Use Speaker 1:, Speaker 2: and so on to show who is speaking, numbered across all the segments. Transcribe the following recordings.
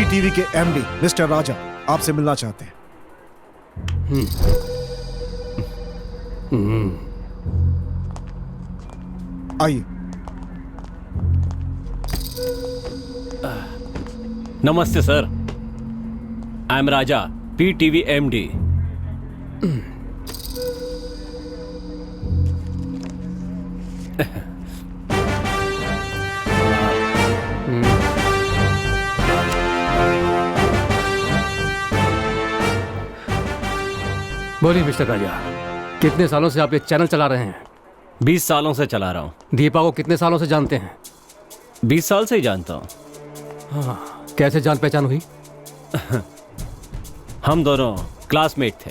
Speaker 1: PTV के MD mister राजा आपसे मिलना चाहते हैं। आइए।
Speaker 2: नमस्ते sir, I am Raja, PTV MD.
Speaker 3: बोलिए मिस्टर राजा, कितने सालों से आप ये चैनल चला रहे हैं?
Speaker 2: 20 सालों से चला रहा हूँ।
Speaker 3: दीपा को कितने सालों से जानते हैं?
Speaker 2: 20 साल से ही जानता हूँ।
Speaker 3: हाँ, कैसे जान पहचान हुई?
Speaker 2: हम दोनों क्लासमेट थे।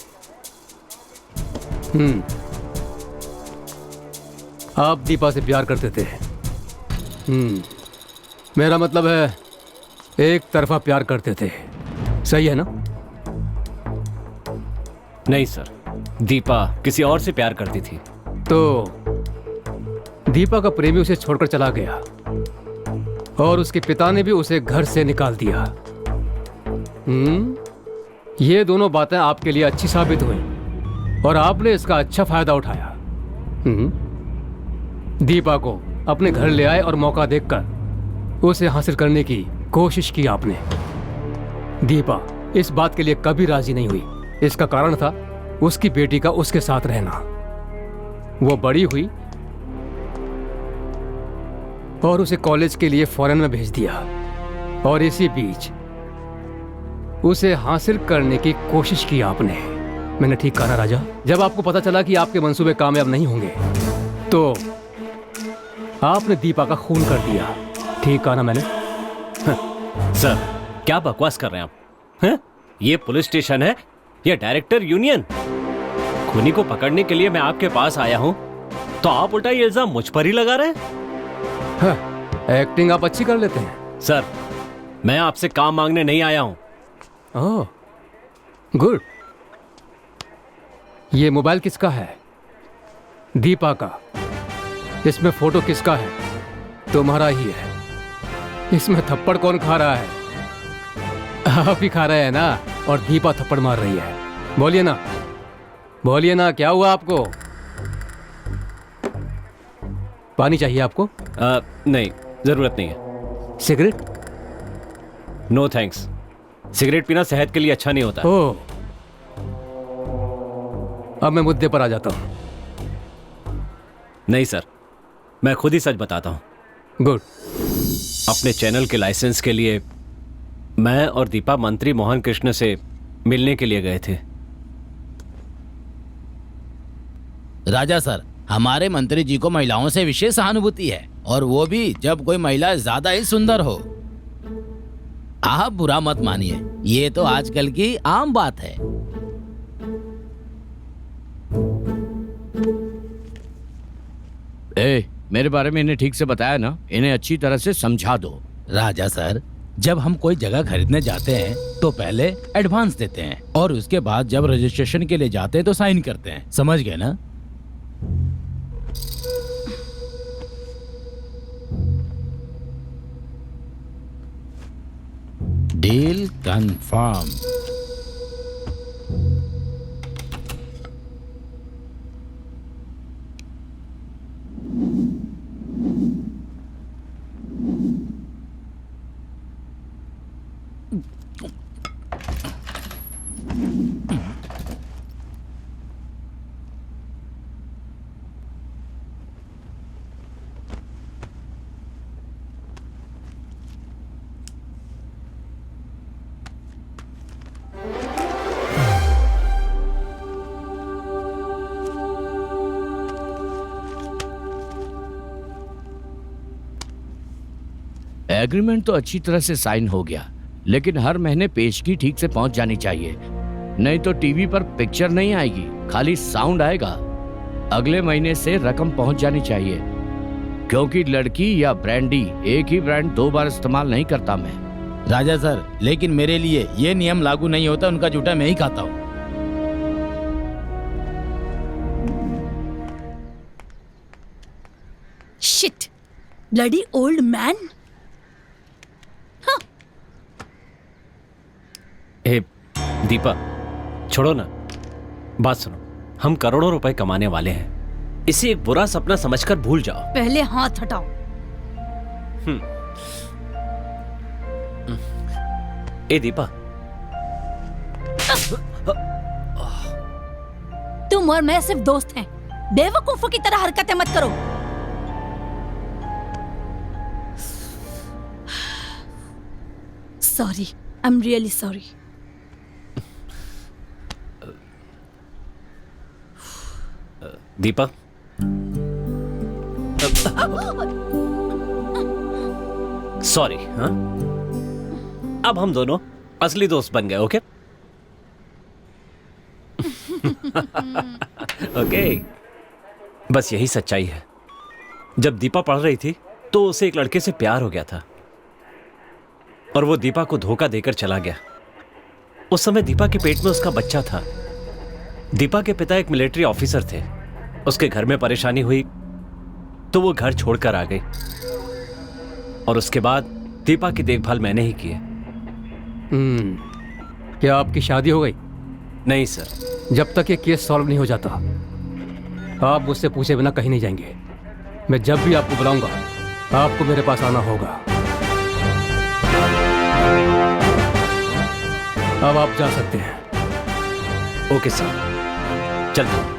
Speaker 3: आप दीपा से प्यार करते थे? मेरा मतलब है एक तरफा प्यार करते थे, सही है ना?
Speaker 2: नहीं सर, दीपा किसी और से प्यार करती थी।
Speaker 3: तो दीपा का प्रेमी उसे छोड़कर चला गया और उसके पिता ने भी उसे घर से निकाल दिया। ये दोनों बातें आपके लिए अच्छी साबित हुई और आपने इसका अच्छा फायदा उठाया। दीपा को अपने घर ले आए और मौका देखकर उसे हासिल करने की कोशिश की आपने। दीपा इस बात के लिए कभी राजी नहीं हुई। इसका कारण था उसकी बेटी का उसके साथ रहना। वो बड़ी हुई और उसे कॉलेज के लिए फॉरेन में भेज दिया और इसी बीच उसे हासिल करने की कोशिश की आपने। मैंने ठीक कहा ना राजा? जब आपको पता चला कि आपके मंसूबे कामयाब नहीं होंगे तो आपने दीपा का खून कर दिया। ठीक कहा ना मैंने?
Speaker 2: सर, क्या बकवास कर रहे हैं आप? ये पुलिस स्टेशन है या डायरेक्टर यूनियन? खूनी को पकड़ने के लिए मैं आपके पास आया हूं तो आप उल्टा ये इल्जाम मुझ पर ही लगा रहे हैं।
Speaker 3: एक्टिंग आप अच्छी कर लेते हैं।
Speaker 2: सर, मैं आपसे काम मांगने नहीं आया हूं।
Speaker 3: ओह, गुड। ये मोबाइल किसका है? दीपा का। इसमें फोटो किसका है? तुम्हारा ही है। इसमें थप्पड़ कौन खा रहा है? आप ही खा रहे हैं ना, और दीपा थप्पड़ मार रही है। बोलिए ना, बोलिए ना, क्या हुआ आपको? पानी चाहिए आपको?
Speaker 2: नहीं, जरूरत नहीं है।
Speaker 3: सिगरेट?
Speaker 2: No thanks. सिगरेट पीना सेहत के लिए अच्छा नहीं होता।
Speaker 3: ओह, अब मैं मुद्दे पर आ जाता हूं।
Speaker 2: नहीं सर, मैं खुद ही सच बताता हूं।
Speaker 3: गुड।
Speaker 2: अपने चैनल के लाइसेंस के लिए मैं और दीपा मंत्री मोहन कृष्ण से मिलने के लिए गए थे।
Speaker 4: राजा सर, हमारे मंत्री जी को महिलाओं से विशेष सहानुभूति है, और वो भी जब कोई महिला ज्यादा ही सुंदर हो। आप बुरा मत मानिए, ये तो आजकल की आम बात है।
Speaker 5: मेरे बारे में इन्हें ठीक से बताया ना? इन्हें अच्छी तरह से समझा दो।
Speaker 4: राजा सर, जब हम कोई जगह खरीदने जाते हैं तो पहले एडवांस देते हैं और उसके बाद जब रजिस्ट्रेशन के लिए जाते हैं तो साइन करते हैं। समझ गए ना? Deal confirm.
Speaker 5: एग्रीमेंट तो अच्छी तरह से साइन हो गया, लेकिन हर महीने पेशगी ठीक से पहुंच जानी चाहिए, नहीं तो टीवी पर पिक्चर नहीं आएगी, खाली साउंड आएगा। अगले महीने से रकम पहुंच जानी चाहिए, क्योंकि लड़की या ब्रांडी एक ही ब्रांड 2 बार इस्तेमाल नहीं करता मैं।
Speaker 4: राजा सर, लेकिन मेरे लिए ये नियम लागू नहीं होता। उनका जूठा मैं ही खाता हूँ।
Speaker 6: Shit, bloody old man.
Speaker 2: ए दीपा, छोड़ो ना, बात सुनो। हम करोड़ों रुपए कमाने वाले हैं, इसे एक बुरा सपना समझकर भूल जाओ।
Speaker 6: पहले हाथ हटाओ।
Speaker 2: ए दीपा,
Speaker 6: तुम और मैं सिर्फ दोस्त हैं, बेवकूफों की तरह हरकतें मत करो। Sorry, I am really sorry.
Speaker 2: Deepa, sorry. हाँ, अब हम दोनों असली दोस्त बन गए। ओके ओके, बस यही सच्चाई है। जब दीपा पढ़ रही थी तो उसे एक लड़के से प्यार हो गया था और वो दीपा को धोखा देकर चला गया। उस समय दीपा के पेट में उसका बच्चा था। दीपा के पिता एक मिलिट्री ऑफिसर थे। उसके घर में परेशानी हुई तो वो घर छोड़कर आ गई और उसके बाद दीपा की देखभाल मैंने ही की है।
Speaker 3: क्या आपकी शादी हो गई?
Speaker 2: नहीं सर।
Speaker 3: जब तक ये केस सॉल्व नहीं हो जाता आप मुझसे पूछे बिना कहीं नहीं जाएंगे। मैं जब भी आपको बुलाऊंगा आपको मेरे पास आना होगा। अब आप जा सकते हैं।
Speaker 2: ओके सर, चलता हूं।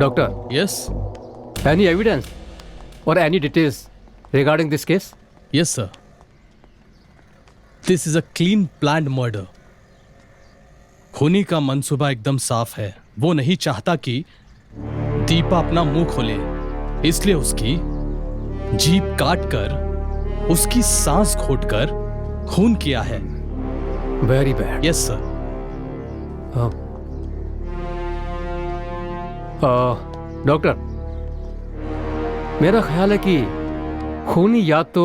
Speaker 3: Doctor,
Speaker 7: Yes,
Speaker 3: any evidence or any details regarding this case?
Speaker 7: yes sir. This is a clean planned murder. खूनी का मंसूबा एकदम साफ है। वो नहीं चाहता कि दीपा अपना मुंह खोले, इसलिए उसकी जीभ काट कर उसकी सांस घोटकर खून किया है।
Speaker 3: Very bad.
Speaker 7: Yes sir.
Speaker 3: Doctor, मेरा ख्याल है कि खूनी या तो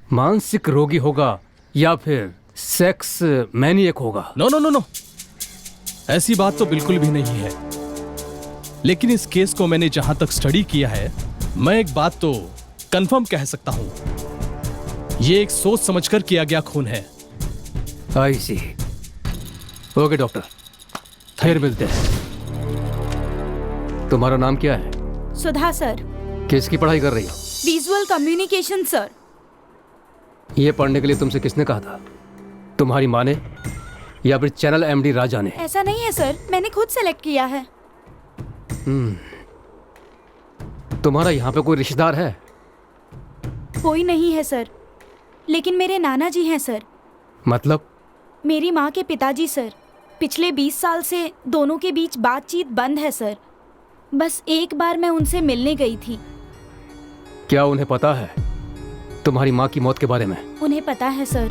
Speaker 3: मानसिक रोगी होगा या फिर सेक्स मैनिएक होगा।
Speaker 7: नो नो नो नो, ऐसी बात तो बिल्कुल भी नहीं है। लेकिन इस केस को मैंने जहां तक स्टडी किया है, मैं एक बात तो कंफर्म कह सकता हूं, ये एक सोच समझकर किया गया खून है।
Speaker 3: आई सी। ओके डॉक्टर, फिर मिलते हैं। तुम्हारा नाम क्या है?
Speaker 6: सुधा सर।
Speaker 3: किसकी पढ़ाई कर रही हो?
Speaker 6: Visual communication sir.
Speaker 3: ये पढ़ने के लिए तुमसे किसने कहा था? तुम्हारी माँ ने या फिर चैनल एमडी राजा ने?
Speaker 6: ऐसा नहीं है सर, मैंने खुद सेलेक्ट किया है।
Speaker 3: तुम्हारा यहाँ पे कोई रिश्तेदार है?
Speaker 6: कोई नहीं है सर, लेकिन मेरे नाना जी हैं सर।
Speaker 3: मतलब?
Speaker 6: मेरी माँ के पिताजी सर। पिछले 20 साल से दोनों के बीच बातचीत बंद है सर। बस एक बार मैं उनसे मिलने गई थी।
Speaker 3: क्या उन्हें पता है तुम्हारी माँ की मौत के बारे में?
Speaker 6: उन्हें पता है सर,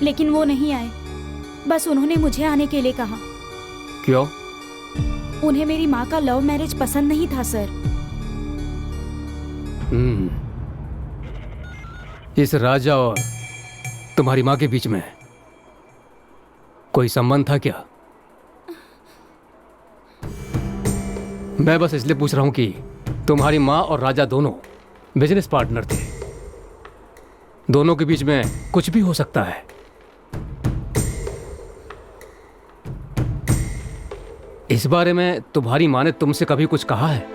Speaker 6: लेकिन वो नहीं आए। बस उन्होंने मुझे आने के लिए कहा।
Speaker 3: क्यों?
Speaker 6: उन्हें मेरी माँ का लव मैरिज पसंद नहीं था सर।
Speaker 3: इस राजा और तुम्हारी माँ के बीच में कोई संबंध था क्या? मैं बस इसलिए पूछ रहा हूं कि तुम्हारी माँ और राजा दोनों बिजनेस पार्टनर थे। दोनों के बीच में कुछ भी हो सकता है। इस बारे में तुम्हारी माँ ने तुमसे कभी कुछ कहा है?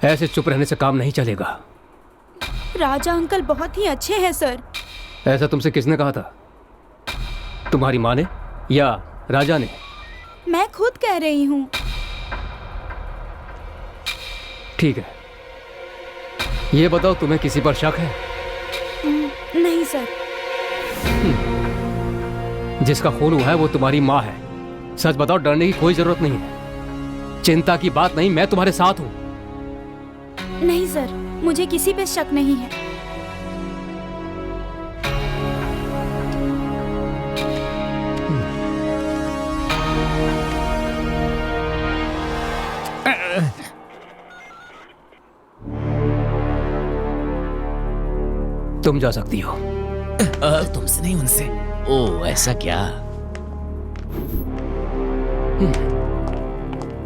Speaker 3: ऐसे चुप रहने से काम नहीं चलेगा।
Speaker 6: राजा अंकल बहुत ही अच्छे हैं सर।
Speaker 3: ऐसा तुमसे किसने कहा था? तुम्हारी माँ ने या राजा ने?
Speaker 6: मैं खुद कह रही हूँ।
Speaker 3: ठीक है, ये बताओ तुम्हें किसी पर शक है?
Speaker 6: नहीं सर।
Speaker 3: जिसका खून हुआ है वो तुम्हारी माँ है। सच बताओ, डरने की कोई जरूरत नहीं है। चिंता की बात नहीं, मैं तुम्हारे साथ हूं।
Speaker 6: नहीं सर, मुझे किसी पे शक नहीं है।
Speaker 3: तुम जा सकती हो।
Speaker 4: तुमसे नहीं, उनसे।
Speaker 5: ओ ऐसा क्या?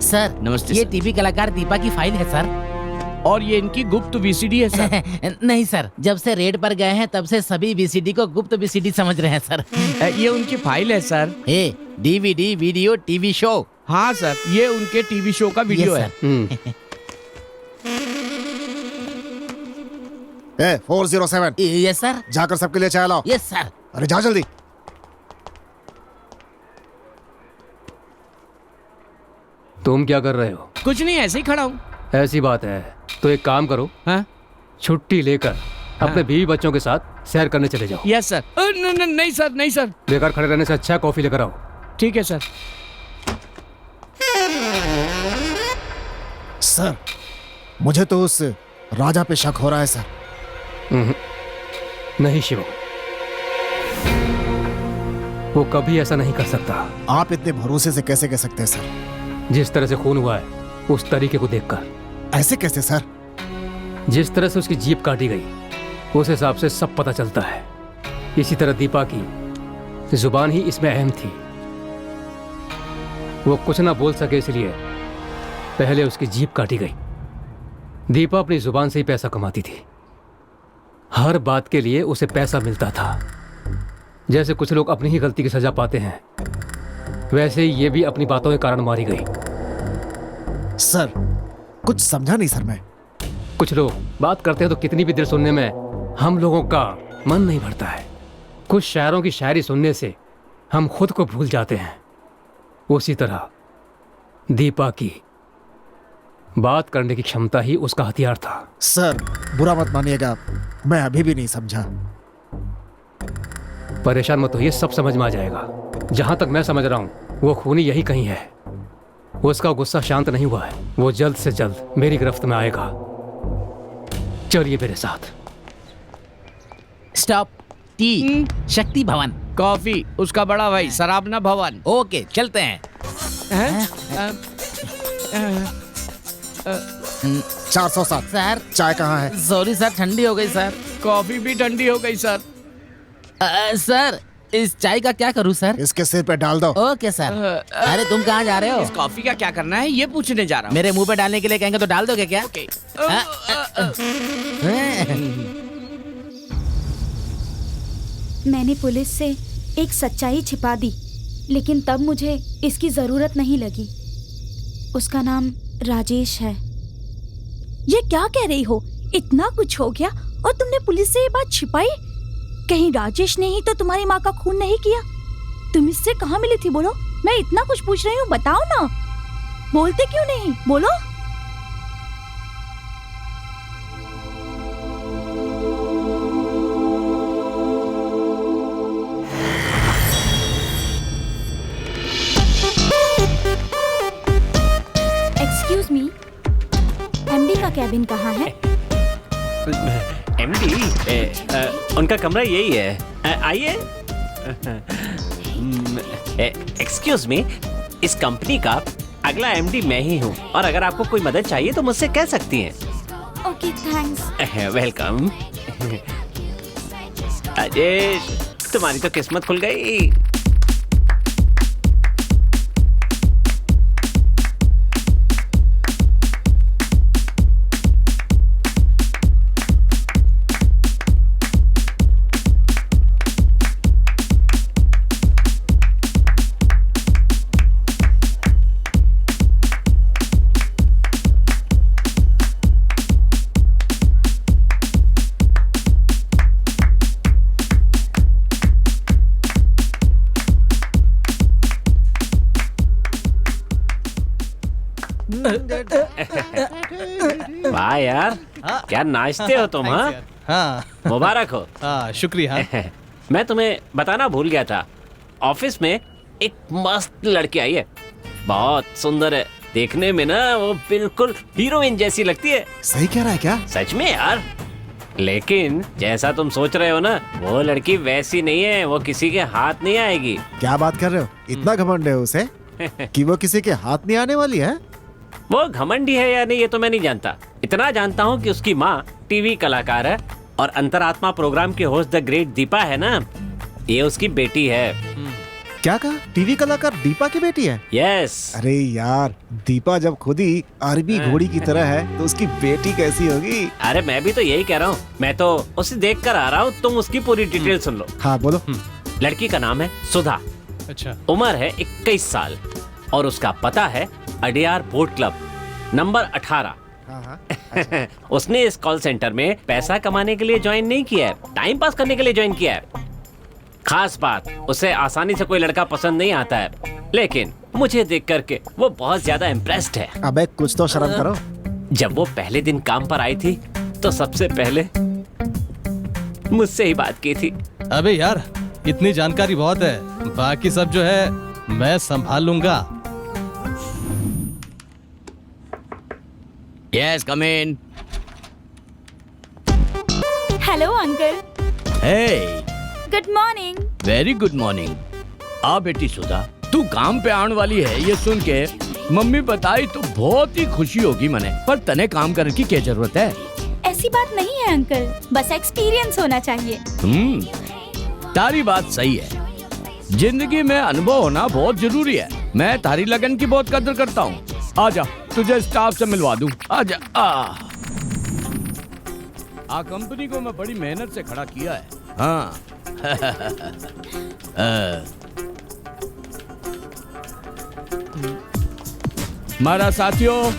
Speaker 4: सर
Speaker 5: नमस्ते
Speaker 4: ये
Speaker 5: सर।
Speaker 4: टीवी कलाकार दीपा की फाइल है सर।
Speaker 5: और ये इनकी गुप्त वीसीडी है सर।
Speaker 4: नहीं सर, जब से रेड पर गए हैं तब से सभी वीसीडी को गुप्त वीसीडी समझ रहे हैं सर।
Speaker 5: ये उनकी फाइल है सर।
Speaker 4: ए, डीवीडी, वीडियो, टीवी शो।
Speaker 5: हाँ सर, ये उनके टीवी शो का वीडियो
Speaker 4: Yes,
Speaker 5: है।
Speaker 4: sir.
Speaker 1: ए 407
Speaker 4: यस सर।
Speaker 1: जाकर सबके लिए चाय लाओ।
Speaker 4: Yes sir.
Speaker 1: अरे जा जल्दी।
Speaker 3: तुम क्या कर रहे हो?
Speaker 5: कुछ नहीं, ऐसे ही खड़ा हूँ।
Speaker 3: ऐसी बात है तो एक काम करो,
Speaker 5: हाँ?
Speaker 3: छुट्टी लेकर अपने बीवी बच्चों के साथ सैर करने चले जाओ।
Speaker 5: Yes sir. नहीं सर, नहीं सर।
Speaker 3: बेकार खड़े रहने से अच्छा है कॉफी लेकर आओ।
Speaker 5: ठीक है सर।
Speaker 1: सर मुझे तो उस राजा पे शक हो रहा है सर।
Speaker 3: नहीं शिवम, वो कभी ऐसा नहीं कर सकता।
Speaker 1: आप इतने भरोसे से कैसे कह सकते हैं सर?
Speaker 3: जिस तरह से खून हुआ है उस तरीके को देखकर।
Speaker 1: ऐसे कैसे सर?
Speaker 3: जिस तरह से उसकी जीभ काटी गई उस हिसाब से सब पता चलता है। इसी तरह दीपा की जुबान ही इसमें अहम थी। वो कुछ ना बोल सके इसलिए पहले उसकी जीभ काटी गई। दीपा अपनी जुबान से ही पैसा कमाती थी। हर बात के लिए उसे पैसा मिलता था। जैसे कुछ लोग अपनी ही गलती की सजा पाते हैं, वैसे ही ये भी अपनी बातों के कारण मारी गई।
Speaker 1: सर कुछ समझा नहीं सर मैं।
Speaker 3: कुछ लोग बात करते हैं तो कितनी भी देर सुनने में हम लोगों का मन नहीं भरता है। कुछ शायरों की शायरी सुनने से हम खुद को भूल जाते हैं। उसी तरह दीपा की बात करने की क्षमता ही उसका हथियार था।
Speaker 1: सर बुरा मत मानिएगा, मैं अभी भी नहीं समझा।
Speaker 3: परेशान मत होइए, सब समझ में आ जाएगा। जहां तक मैं समझ रहा हूं वो खूनी यही कहीं है। उसका गुस्सा शांत नहीं हुआ है। वो जल्द से जल्द मेरी गिरफ्त में आएगा। चलिए मेरे साथ।
Speaker 4: स्टॉप। टी शक्ति भवन।
Speaker 5: कॉफी उसका बड़ा भाई, शराबना भवन।
Speaker 4: ओके चलते हैं।
Speaker 1: 407
Speaker 4: सर
Speaker 1: चाय कहाँ है?
Speaker 4: सॉरी सर, ठंडी हो गई सर।
Speaker 5: कॉफी भी ठंडी हो गई सर।
Speaker 4: सर इस चाय का क्या करूं सर?
Speaker 1: इसके सिर पे डाल दो।
Speaker 4: Okay sir. अरे तुम कहाँ जा रहे हो?
Speaker 5: इस कॉफी का क्या करना है ये पूछने जा रहा हूँ।
Speaker 4: मेरे मुंह पे डालने के लिए कहेंगे तो डाल दोगे क्या?
Speaker 6: मैंने पुलिस से एक सच्चाई छिपा दी, लेकिन तब मुझे इसकी जरूरत नहीं लगी। उसका नाम राजेश है।
Speaker 8: ये क्या कह रही हो? इतना कुछ हो गया और तुमने पुलिस से ये बात छिपाई? कहीं राजेश ने ही तो तुम्हारी माँ का खून नहीं किया? तुम इससे कहाँ मिली थी? बोलो, मैं इतना कुछ पूछ रही हूँ, बताओ ना। बोलते क्यों नहीं? बोलो।
Speaker 6: एक्सक्यूज मी, एमडी का कैबिन कहाँ है?
Speaker 2: एमडी उनका कमरा यही है। आइए। एक्सक्यूज मी, इस कंपनी का अगला एमडी मैं ही हूँ, और अगर आपको कोई मदद चाहिए तो मुझसे कह सकती हैं।
Speaker 6: Okay thanks.
Speaker 2: वेलकम। राजेश, तुम्हारी तो किस्मत खुल गई। वाह यार, क्या नाचते हो तुम। हाँ
Speaker 7: हाँ
Speaker 2: मुबारक हो।
Speaker 7: हाँ शुक्रिया।
Speaker 2: मैं तुम्हें बताना भूल गया था, ऑफिस में एक मस्त लड़की आई है, बहुत सुंदर है। देखने में ना वो बिल्कुल हीरोइन जैसी लगती है।
Speaker 1: सही कह रहा है क्या?
Speaker 2: सच में यार, लेकिन जैसा तुम सोच रहे हो ना, वो लड़की वैसी नहीं है। वो किसी के हाथ नहीं आएगी।
Speaker 1: क्या बात कर रहे हो? इतना घमंड है उसे कि वो किसी के हाथ नहीं आने वाली है?
Speaker 2: वो घमंडी है या नहीं ये तो मैं नहीं जानता, इतना जानता हूँ कि उसकी माँ टीवी कलाकार है और अंतरात्मा प्रोग्राम की होस्ट द ग्रेट दीपा है ना, ये उसकी बेटी है।
Speaker 1: क्या कहा? टीवी कलाकार दीपा की बेटी है?
Speaker 2: यस।
Speaker 1: अरे यार, दीपा जब खुद ही अरबी घोड़ी की तरह है तो उसकी बेटी कैसी होगी?
Speaker 2: अरे मैं भी तो यही कह रहा हूँ, मैं तो उसे देख कर आ रहा हूँ, तुम उसकी पूरी डिटेल सुन लो।
Speaker 1: हाँ बोलो।
Speaker 2: लड़की का नाम है सुधा,
Speaker 7: अच्छा।
Speaker 2: उम्र है 21 साल और उसका पता है अडियार बोट क्लब नंबर 18।
Speaker 1: हाँ हाँ।
Speaker 2: उसने इस कॉल सेंटर में पैसा कमाने के लिए ज्वाइन नहीं किया है, टाइम पास करने के लिए ज्वाइन किया है। खास बात, उसे आसानी से कोई लड़का पसंद नहीं आता है, लेकिन मुझे देख करके वो बहुत ज्यादा इम्प्रेस्ड है।
Speaker 1: अबे कुछ तो शर्म करो।
Speaker 2: जब वो पहले दिन काम पर आई थी तो सबसे पहले मुझसे ही बात की थी।
Speaker 7: अबे यार, इतनी जानकारी बहुत है, बाकी सब जो है मैं संभाल लूंगा।
Speaker 5: Yes, come in.
Speaker 6: Hello uncle.
Speaker 5: Hey,
Speaker 6: good morning.
Speaker 5: Very good morning. आ बेटी सुधा, तू काम पे आने वाली है ये सुन के मम्मी बताई तो बहुत ही खुशी होगी मने, पर तने काम करने की क्या जरूरत है?
Speaker 6: ऐसी बात नहीं है अंकल, बस एक्सपीरियंस होना चाहिए।
Speaker 5: तारी बात सही है, जिंदगी में अनुभव होना बहुत जरूरी है। मैं तारी लगन की बहुत कदर करता हूँ। आजा, तुझे स्टाफ से मिलवा दूं। आजा। कंपनी को मैं बड़ी मेहनत से खड़ा किया है। हाँ। मारा साथियों,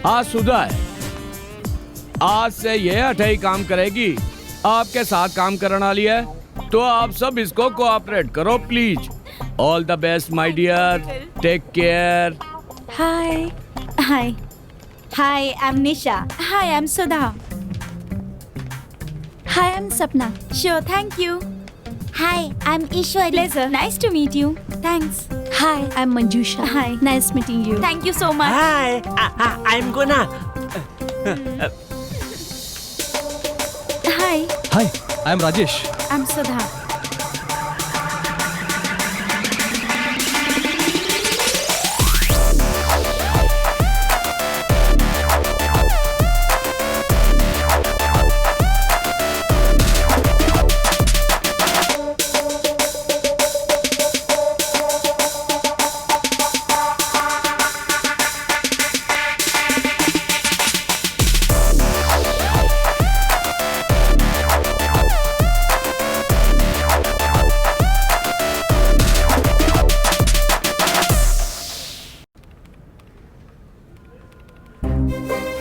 Speaker 5: आज सुधा है, आज से ये अठाई काम करेगी, आपके साथ काम करने वाली है, तो आप सब इसको कोऑपरेट करो please. All the best my dear, take care.
Speaker 8: Hi.
Speaker 6: Hi. Hi, I am Nisha. Hi, I am Sudha.
Speaker 8: Hi, I am Sapna.
Speaker 6: Sure, thank you. Hi, I am Ishwari. Pleasure, nice to meet you. Thanks.
Speaker 8: Hi, I am Manjusha.
Speaker 6: Hi,
Speaker 8: nice meeting you.
Speaker 6: Thank you so much.
Speaker 2: Hi, I am Guna.
Speaker 6: Hi,
Speaker 7: hi, I am Rajesh.
Speaker 6: I am Sudha.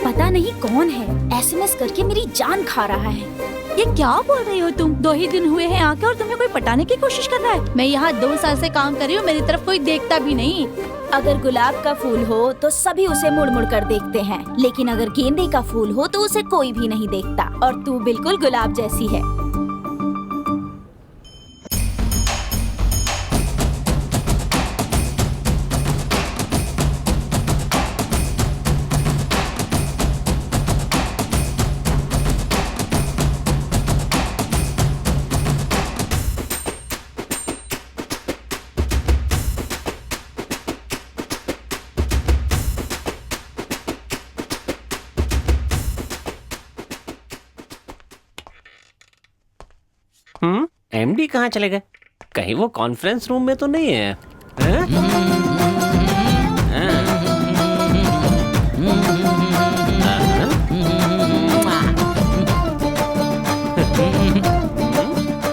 Speaker 6: पता नहीं कौन है, SMS करके मेरी जान खा रहा है।
Speaker 8: ये क्या बोल रही हो तुम? 2 ही दिन हुए हैं आके और तुम्हें कोई पटाने की कोशिश कर रहा है। मैं यहाँ 2 साल से काम कर रही हूँ, मेरी तरफ कोई देखता भी नहीं।
Speaker 6: अगर गुलाब का फूल हो तो सभी उसे मुड़ मुड़ कर देखते हैं, लेकिन अगर गेंदे का फूल हो तो उसे कोई भी नहीं देखता। और तू बिल्कुल गुलाब जैसी है।
Speaker 2: एमडी कहाँ चले गए? कहीं वो कॉन्फ्रेंस रूम में तो नहीं है?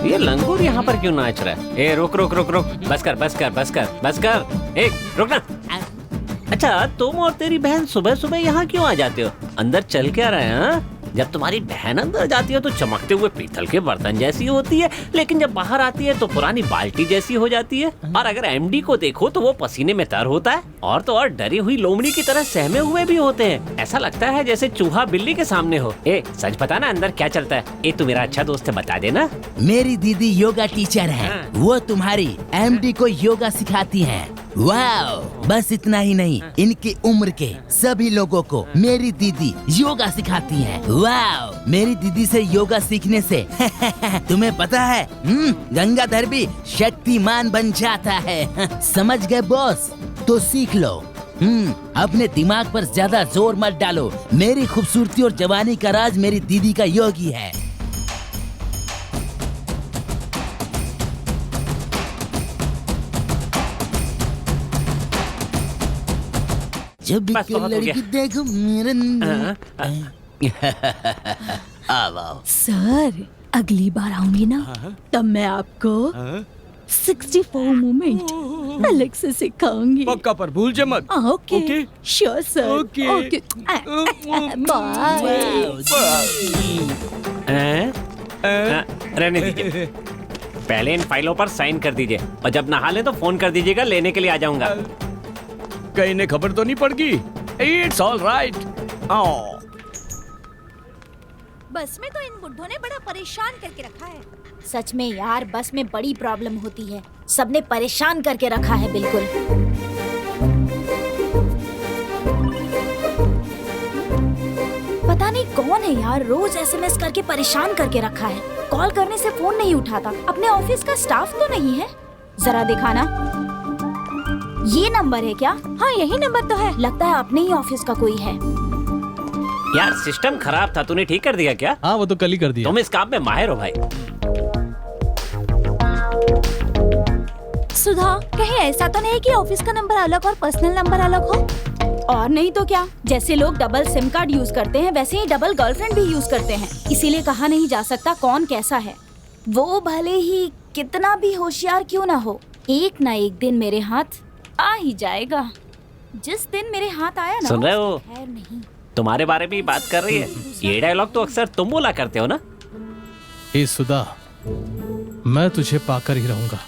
Speaker 2: ये लंगूर यहाँ पर क्यों नाच रहा है? ए रुक रुक रुक रुक, बस कर बस कर बस कर बस कर, ए रुक ना। अच्छा, तुम और तेरी बहन सुबह सुबह यहाँ क्यों आ जाते हो? अंदर चल क्या रहे हैं? जब तुम्हारी बहन अंदर जाती है तो चमकते हुए पीतल के बर्तन जैसी होती है, लेकिन जब बाहर आती है तो पुरानी बाल्टी जैसी हो जाती है। और अगर एमडी को देखो तो वो पसीने में तर होता है, और तो और डरी हुई लोमड़ी की तरह सहमे हुए भी होते हैं। ऐसा लगता है जैसे चूहा बिल्ली के सामने हो। ए सच बता ना, अंदर क्या चलता है? ए तू मेरा अच्छा दोस्त है, बता देना।
Speaker 4: मेरी दीदी योगा टीचर है, वो तुम्हारी एमडी को योगा सिखाती हैं। वाओ, बस इतना ही नहीं, इनकी उम्र के सभी लोगों को मेरी दीदी योगा सिखाती हैं। वाओ, मेरी दीदी से योगा सीखने से तुम्हें पता है, गंगाधर भी शक्तिमान बन जाता है। समझ गए बॉस? तो सीख लो। अपने दिमाग पर ज्यादा जोर मत डालो। मेरी खूबसूरती और जवानी का राज मेरी दीदी का योगी है। जब भी
Speaker 2: बस
Speaker 4: कोई
Speaker 2: बहुत हो
Speaker 4: लड़की
Speaker 2: गया।
Speaker 4: देखो मेरे आओ।
Speaker 8: सर अगली बार आऊंगी ना तब मैं आपको 64 मोमेंट अलग से सिखाऊंगी।
Speaker 5: पक्का पर भूल जा मत।
Speaker 8: Okay
Speaker 5: okay.
Speaker 8: Sure sir.
Speaker 5: Okay.
Speaker 8: Okay bye.
Speaker 2: रहने दीजिए, पहले इन फाइलों पर साइन कर दीजिए और जब नहा लें तो फोन कर दीजिएगा, लेने के लिए आ जाऊंगा।
Speaker 5: कहीं ने खबर तो नहीं पड़ गई? It's all right.
Speaker 8: बस में तो इन बुड्ढों ने बड़ा परेशान करके रखा है।
Speaker 6: सच में यार, बस में बड़ी प्रॉब्लम होती है। सबने परेशान करके रखा है बिल्कुल। पता नहीं कौन है यार, रोज एसएमएस करके परेशान करके रखा है। कॉल करने से फोन नहीं उठाता। अपने ऑफिस का स्टाफ तो नहीं है? जरा दिखाना। ये नंबर है क्या?
Speaker 8: हाँ यही नंबर तो है।
Speaker 6: लगता है अपने ही ऑफिस का कोई है।
Speaker 2: यार सिस्टम खराब था, तूने ठीक कर दिया क्या?
Speaker 7: हाँ वो तो कल ही कर दिया।
Speaker 2: तुम इस काम में माहिर हो भाई।
Speaker 8: सुधा, कहीं ऐसा तो नहीं कि ऑफिस का नंबर अलग और पर्सनल नंबर अलग हो?
Speaker 6: और नहीं तो क्या, जैसे लोग डबल सिम कार्ड यूज करते हैं वैसे ही डबल गर्लफ्रेंड भी यूज करते हैं। इसीलिए कहा नहीं जा सकता कौन कैसा है। वो भले ही कितना भी होशियार क्यों ना हो, एक ना एक दिन मेरे हाथ आ ही जाएगा। जिस दिन मेरे हाथ आया ना,
Speaker 2: सुन रहे हो?
Speaker 6: खैर नहीं।
Speaker 2: तुम्हारे बारे में ही बात कर रही है। ये डायलॉग तो अक्सर तुम बोला करते हो ना।
Speaker 7: ए सुधा, मैं तुझे पाकर ही रहूंगा।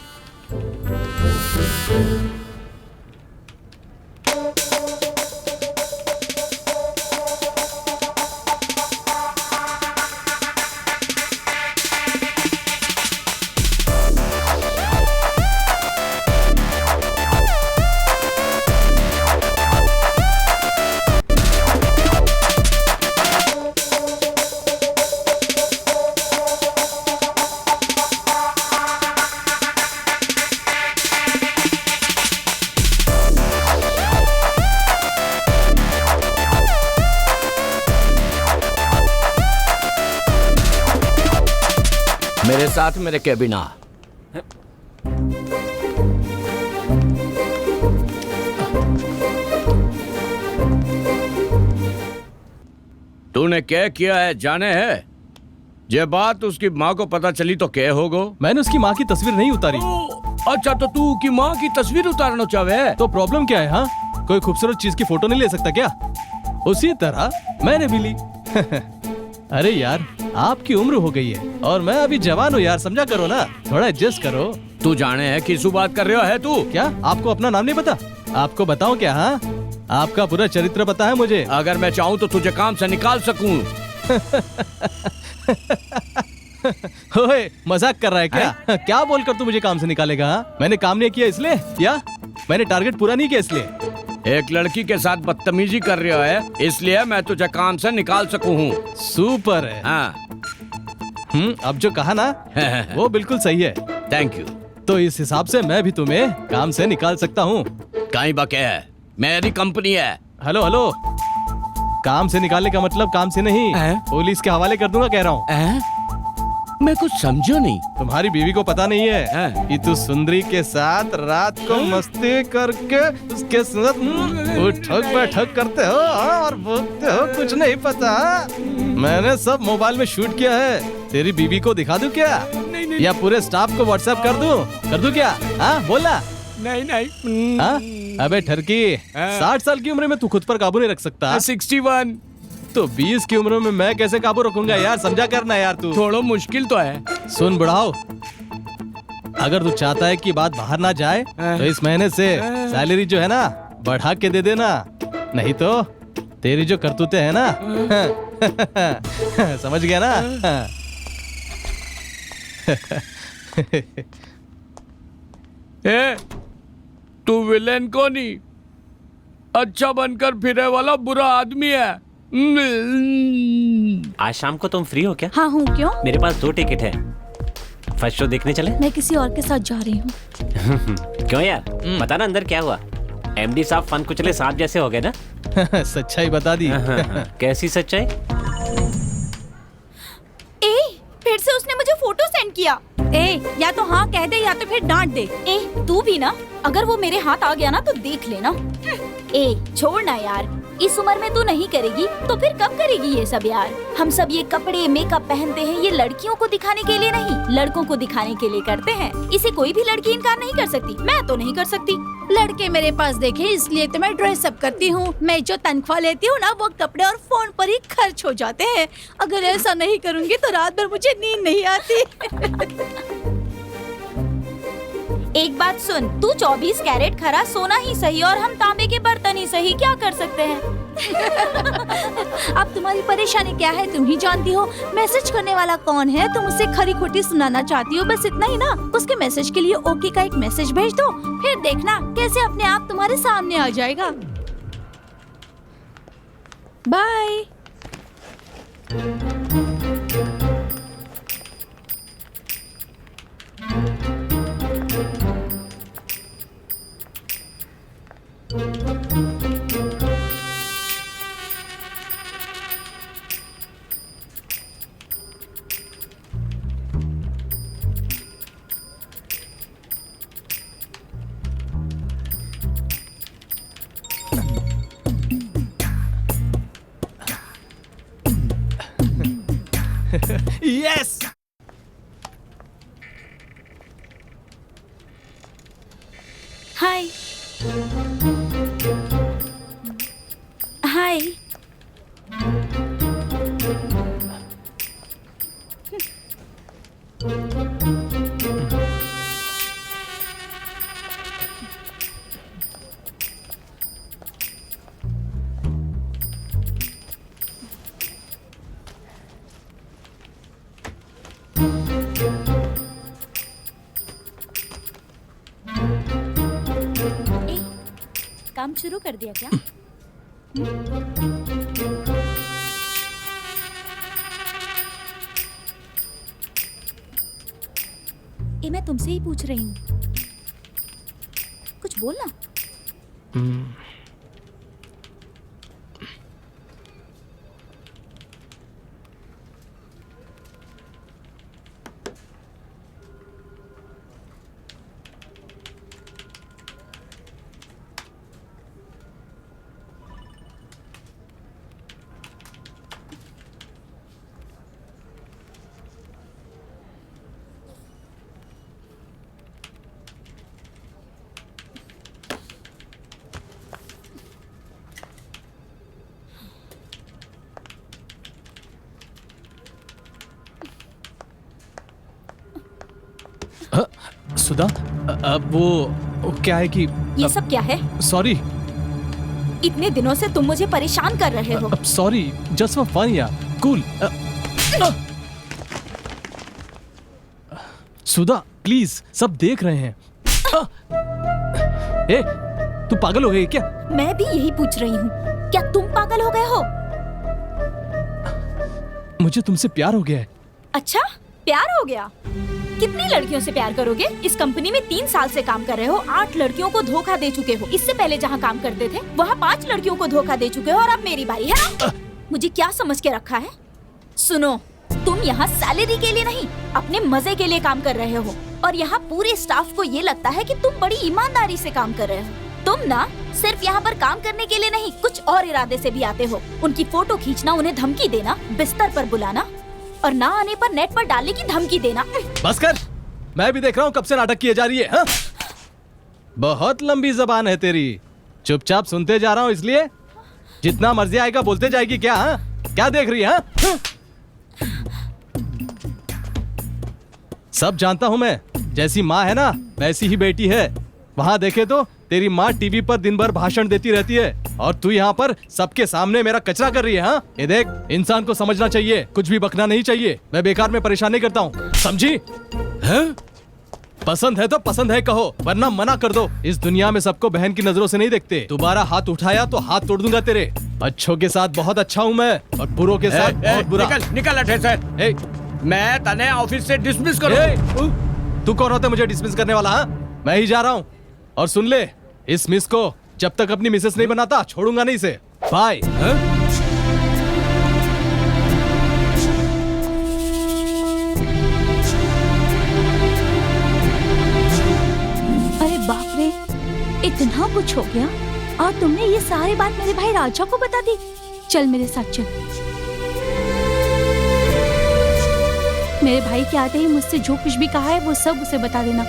Speaker 5: मेरे साथ मेरे कैबिन आ। तूने क्या किया है जाने है? ये बात उसकी माँ को पता चली तो क्या होगो?
Speaker 7: मैंने उसकी माँ की तस्वीर नहीं उतारी।
Speaker 5: अच्छा तो तू की माँ की तस्वीर उतारना चाहे?
Speaker 7: तो प्रॉब्लम क्या है? हाँ, कोई खूबसूरत चीज की फोटो नहीं ले सकता क्या? उसी तरह मैंने भी ली। अरे यार, आपकी उम्र हो गई है और मैं अभी जवान हूँ यार, समझा करो ना, थोड़ा एडजस्ट करो।
Speaker 5: तू जाने है किस बात कर रहा है तू?
Speaker 7: क्या आपको अपना नाम नहीं पता? आपको बताऊं क्या? हाँ, आपका पूरा चरित्र पता है मुझे।
Speaker 5: अगर मैं चाहूँ तो तुझे काम से निकाल सकूं।
Speaker 7: ओए, मजाक कर रहा है क्या? क्या बोलकर तू मुझे काम से निकालेगा? हाँ? मैंने काम नहीं किया इसलिए, या मैंने टारगेट पूरा नहीं किया इसलिए?
Speaker 5: एक लड़की के साथ बदतमीजी कर रहा है इसलिए मैं तुझे काम से निकाल सकूं हूँ।
Speaker 7: सुपर है।
Speaker 5: हाँ।
Speaker 7: अब जो कहा ना वो बिल्कुल सही है।
Speaker 5: Thank you.
Speaker 7: तो इस हिसाब से मैं भी तुम्हें काम से निकाल सकता हूँ।
Speaker 5: कहीं बके है, मेरी कंपनी है।
Speaker 7: हेलो हेलो, काम से निकालने का मतलब काम से नहीं, पुलिस के हवाले कर दूंगा कह रहा हूँ।
Speaker 5: मैं कुछ समझो नहीं।
Speaker 7: तुम्हारी बीवी को पता नहीं है कि तू सुंदरी के साथ रात को मस्ती करके उसके साथ उठक बैठक करते हो और बोलते हो कुछ नहीं पता। मैंने सब मोबाइल में शूट किया है। तेरी बीवी को दिखा दूं क्या? नहीं, या पूरे स्टाफ को व्हाट्सएप कर दूं क्या? हाँ बोला।
Speaker 5: नहीं।
Speaker 7: हाँ, अबे ठरकी, 60 साल की उम्र में तू खुद पर काबू नहीं रख सकता?
Speaker 5: 61।
Speaker 7: तो 20 की उम्र में मैं कैसे काबू रखूंगा यार, समझा करना यार तू।
Speaker 5: थोड़ा मुश्किल तो है।
Speaker 7: सुन बुढ़ाओ, अगर तू चाहता है कि बात बाहर ना जाए तो इस महीने से सैलरी जो है ना बढ़ा के दे देना, नहीं तो तेरी जो करतूते है ना समझ गया ना?
Speaker 5: तू विलेन को नहीं, अच्छा बनकर फिरे वाला बुरा आदमी है।
Speaker 2: आज शाम को तुम फ्री हो क्या?
Speaker 8: हाँ हूँ। क्यों?
Speaker 2: मेरे पास 2 टिकट है, फर्स्ट शो देखने चले?
Speaker 8: मैं किसी और के साथ जा रही हूँ।
Speaker 2: क्यों यार, बता ना अंदर क्या हुआ? एमडी साहब फन कुचले सांप जैसे हो गए ना।
Speaker 7: सच्चाई बता दी।
Speaker 2: कैसी सच्चाई?
Speaker 6: ए, फिर से उसने मुझे फोटो सेंड किया।
Speaker 8: ए, या तो हाँ कह दे या तो फिर डांट दे।
Speaker 6: ए, तू भी ना, अगर वो मेरे हाथ आ गया ना तो देख लेना। ए, छोड़ ना यार, इस उम्र में तू नहीं करेगी तो फिर कब करेगी ये सब यार। हम सब ये कपड़े मेकअप पहनते हैं ये लड़कियों को दिखाने के लिए नहीं, लड़कों को दिखाने के लिए करते हैं। इसे कोई भी लड़की इनकार नहीं कर सकती, मैं तो नहीं कर सकती।
Speaker 8: लड़के मेरे पास देखे इसलिए तो मैं ड्रेस अप करती हूँ। मैं जो तनख्वाह लेती हूँ ना वो कपड़े और फोन पर ही खर्च हो जाते हैं। अगर ऐसा नहीं करूँगी तो रात भर मुझे नींद नहीं आती।
Speaker 6: एक बात सुन, तू 24 कैरेट खरा सोना ही सही और हम तांबे के बर्तन ही सही, क्या कर सकते हैं।
Speaker 8: अब तुम्हारी परेशानी क्या है तुम ही जानती हो। मैसेज करने वाला कौन है, तुम उससे खरी खोटी सुनाना चाहती हो, बस इतना ही ना। उसके मैसेज के लिए ओके का एक मैसेज भेज दो, फिर देखना कैसे अपने आप तुम्हारे सामने आ जाएगा। बाय।
Speaker 7: यस।
Speaker 6: हाय हाय। काम शुरू कर दिया क्या? ये मैं तुमसे ही पूछ रही हूँ, कुछ बोलना।
Speaker 7: सुधा, अब वो क्या है कि
Speaker 6: ये सब क्या है?
Speaker 7: सॉरी।
Speaker 6: इतने दिनों से तुम मुझे परेशान कर रहे हो।
Speaker 7: अब सॉरी, जस्ट फॉर फन यार, कूल। सुधा प्लीज, सब देख रहे हैं। ए, तू पागल हो गई क्या?
Speaker 6: मैं भी यही पूछ रही हूँ, क्या तुम पागल हो गए हो?
Speaker 7: मुझे तुमसे प्यार हो गया है।
Speaker 6: अच्छा, प्यार हो गया? कितनी लड़कियों से प्यार करोगे? इस कंपनी में 3 साल से काम कर रहे हो, 8 लड़कियों को धोखा दे चुके हो। इससे पहले जहाँ काम करते थे वहाँ 5 लड़कियों को धोखा दे चुके हो और अब मेरी बारी है ना? मुझे क्या समझ के रखा है? सुनो, तुम यहाँ सैलरी के लिए नहीं, अपने मजे के लिए काम कर रहे हो और यहाँ पूरे स्टाफ को ये लगता है कि तुम बड़ी ईमानदारी से काम कर रहे हो। तुम ना सिर्फ यहाँ पर काम करने के लिए नहीं, कुछ और इरादे से भी आते हो। उनकी फोटो खींचना, उन्हें धमकी देना, बिस्तर पर बुलाना और ना आने पर नेट पर डालने की धमकी देना।
Speaker 7: बस कर, मैं भी देख रहा हूँ कब से नाटक किए जा रही है। हाँ? बहुत लंबी जबान है तेरी, चुपचाप सुनते जा रहा हूँ, इसलिए जितना मर्जी आएगा बोलते जाएगी क्या? हाँ? क्या देख रही है? हाँ? सब जानता हूँ मैं, जैसी माँ है ना वैसी ही बेटी है। वहाँ देखे तो तेरी माँ टीवी पर दिन भर भाषण देती रहती है और तू यहाँ पर सबके सामने मेरा कचरा कर रही है। हाँ? ये देख, इंसान को समझना चाहिए, कुछ भी बकना नहीं चाहिए। मैं बेकार में परेशान नहीं करता हूँ, समझी? हैं? पसंद है तो पसंद है कहो, वरना मना कर दो। इस दुनिया में सबको बहन की नजरों से नहीं देखते। दोबारा हाथ उठाया तो हाथ तोड़ दूंगा तेरे। अच्छों के साथ बहुत अच्छा हूँ मैं और बुरों के साथ बहुत बुरा।
Speaker 5: निकल अठे से। मैं तने ऑफिस से डिसमिस
Speaker 7: तू कौन होता है मुझे डिसमिस करने वाला? हाँ? मैं ही जा रहा हूँ और सुन ले, इस मिस को जब तक अपनी मिसेस नहीं बनाता छोड़ूंगा नहीं इसे। बाय।
Speaker 8: अरे बाप रे, इतना कुछ हो गया और तुमने ये सारी बात मेरे भाई राजा को बता दी। चल मेरे साथ चल। मेरे भाई के आते ही मुझसे जो कुछ भी कहा है वो सब उसे बता देना।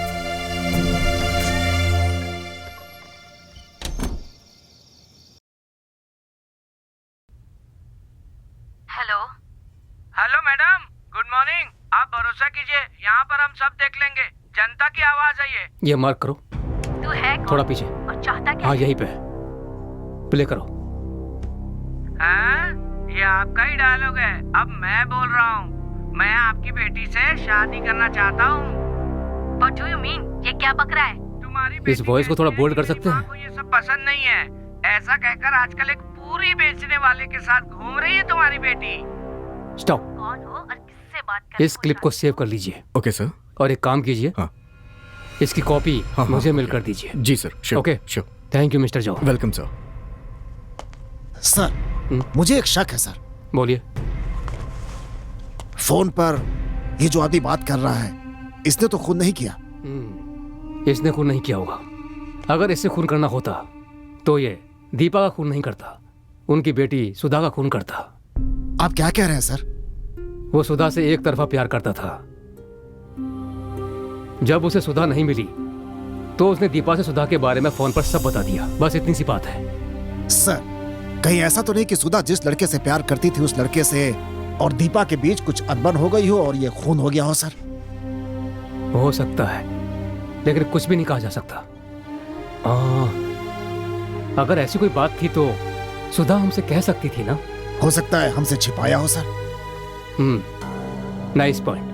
Speaker 5: Hello madam, good morning. आप भरोसा कीजिए, यहाँ पर हम सब देख लेंगे। जनता की आवाज है ये।
Speaker 3: ये मार्क करो।
Speaker 8: तू है कौन?
Speaker 3: थोड़ा पीछे।
Speaker 8: और चाहता क्या?
Speaker 3: हाँ यहीं पे प्ले करो।
Speaker 5: हाँ, ये आपका ही डायलॉग है। अब मैं बोल रहा हूँ, मैं आपकी बेटी से शादी करना चाहता हूँ।
Speaker 8: What do you mean? ये क्या बक रहा है?
Speaker 5: तुम्हारी
Speaker 3: इस
Speaker 5: बेटी
Speaker 3: वॉइस को थोड़ा
Speaker 5: कहती
Speaker 3: बोल्ड
Speaker 5: है
Speaker 3: कर
Speaker 5: कि
Speaker 3: सकते
Speaker 5: माँ
Speaker 3: हैं?
Speaker 5: को ये सब पसंद नहीं है। ऐसा कहकर आजकल एक पूरी बेचने वाले के साथ घूम रही है तुम्हारी बेटी।
Speaker 3: स्टॉप।
Speaker 8: कौन हो और किससे बात कर?
Speaker 3: इस क्लिप को सेव कर लीजिए
Speaker 1: ओके सर।
Speaker 3: और एक काम कीजिए,
Speaker 1: हाँ।
Speaker 3: इसकी कॉपी
Speaker 1: हाँ।
Speaker 3: मुझे मेल कर दीजिए।
Speaker 1: जी sir, sure.
Speaker 3: Okay.
Speaker 1: Sure.
Speaker 3: Thank you mister Joe.
Speaker 1: Welcome sir.
Speaker 9: Sir, मुझे एक शक है सर।
Speaker 3: बोलिए।
Speaker 9: फोन पर ये जो आदमी बात कर रहा है, इसने तो खून नहीं किया।
Speaker 3: इसने खून नहीं किया होगा। अगर इससे खून करना होता तो ये दीपा का खून नहीं करता, उनकी बेटी सुधा का खून करता।
Speaker 9: आप क्या कह रहे हैं सर?
Speaker 3: वो सुधा से एक तरफा प्यार करता था। जब उसे सुधा नहीं मिली तो उसने दीपा से सुधा के बारे में फोन पर सब बता दिया। बस इतनी सी बात है।
Speaker 9: सर, कहीं ऐसा तो नहीं कि सुधा जिस लड़के से प्यार करती थी उस लड़के से और दीपा के बीच कुछ अनबन हो गई हो और ये खून हो गया हो सर?
Speaker 3: हो सकता है, लेकिन कुछ भी नहीं कहा जा सकता। अगर ऐसी कोई बात थी तो सुधा हमसे कह सकती थी ना।
Speaker 9: हो सकता है हमसे छिपाया हो सर।
Speaker 3: Nice point.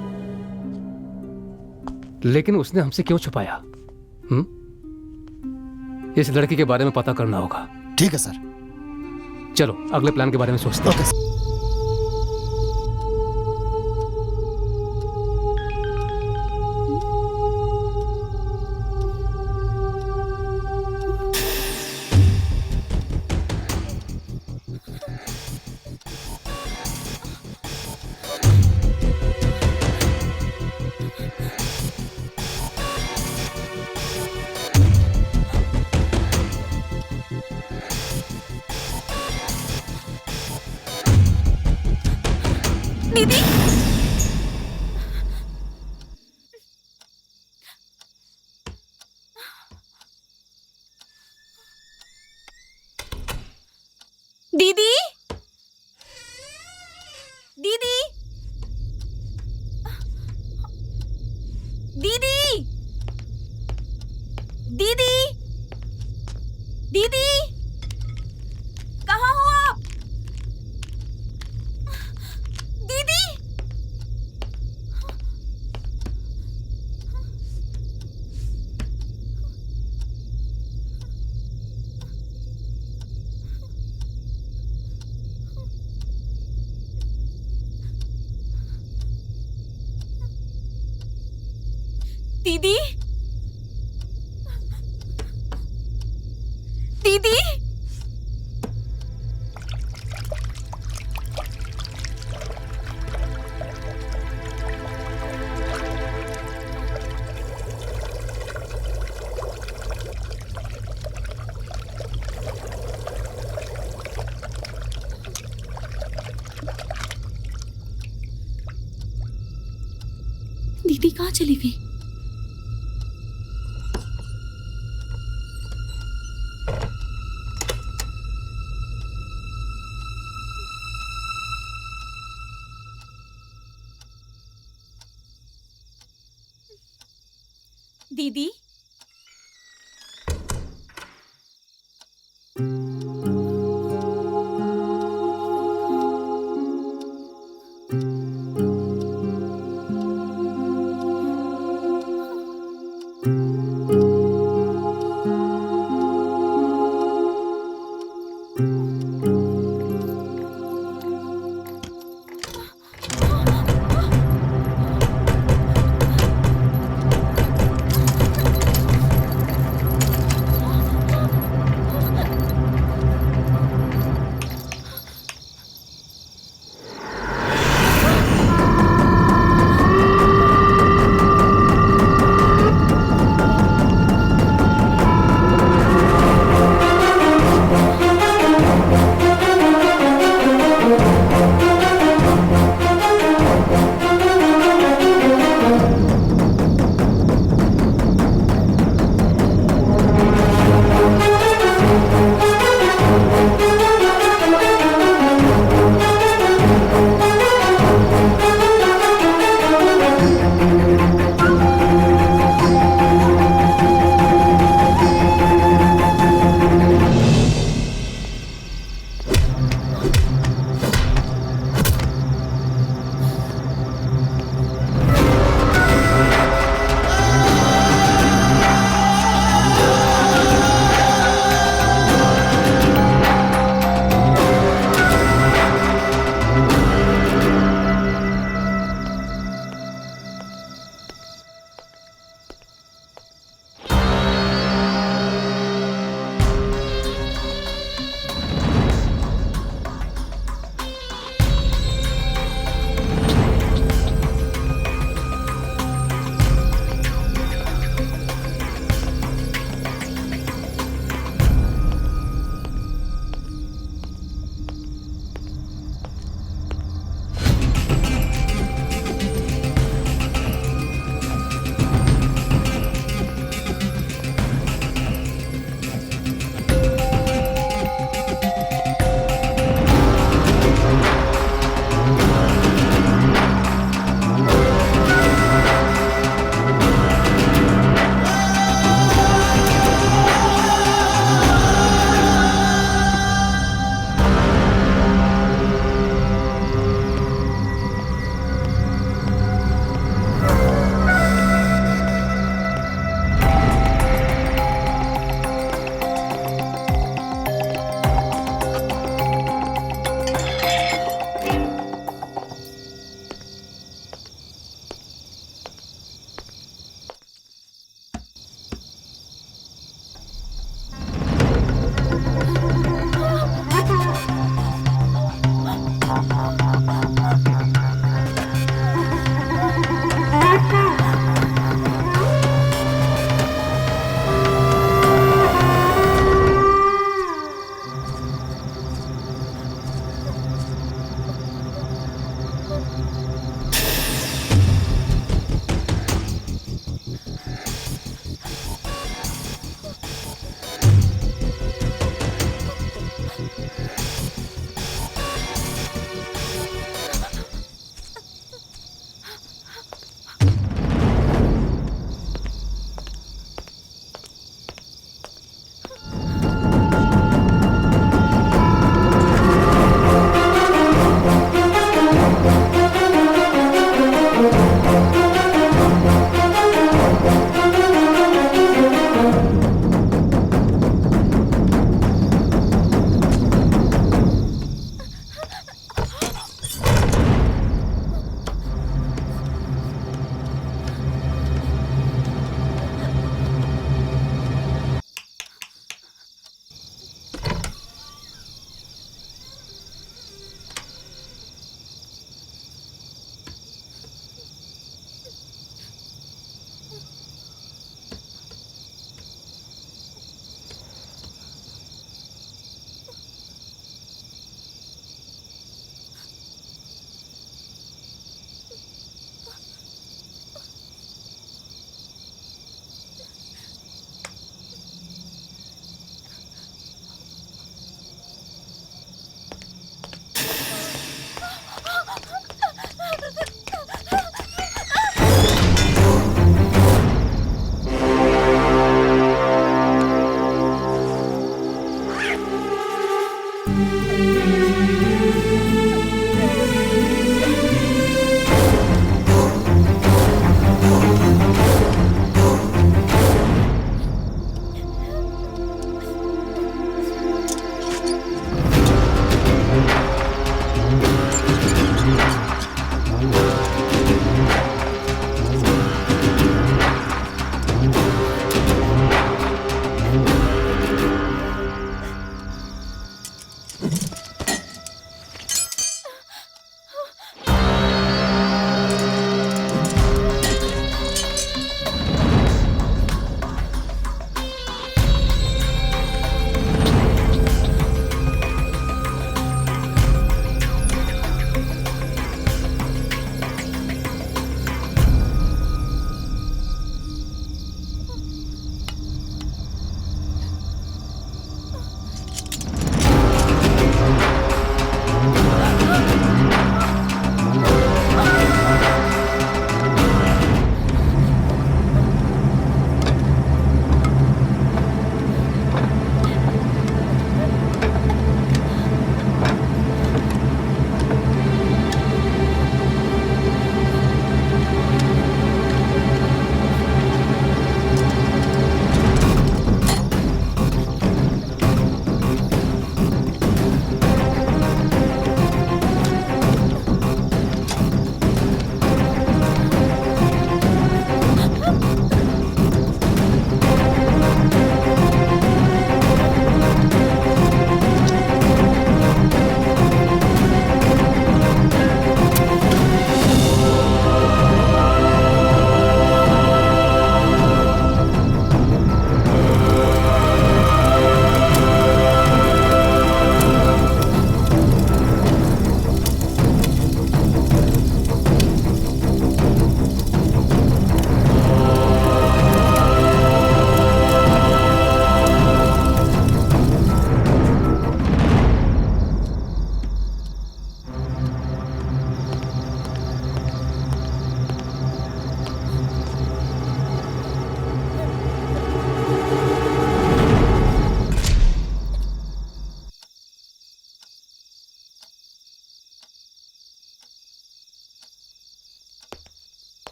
Speaker 3: लेकिन उसने हमसे क्यों छुपाया? इस लड़की के बारे में पता करना होगा।
Speaker 9: ठीक है सर।
Speaker 3: चलो अगले प्लान के बारे में सोचते हैं।
Speaker 9: Okay sir.
Speaker 6: दीदी, दीदी, दीदी, दीदी, दीदी, दीदी, कहाँ हो आप? दीदी, दीदी, दीदी, दीदी कहाँ चली गई? दीदी,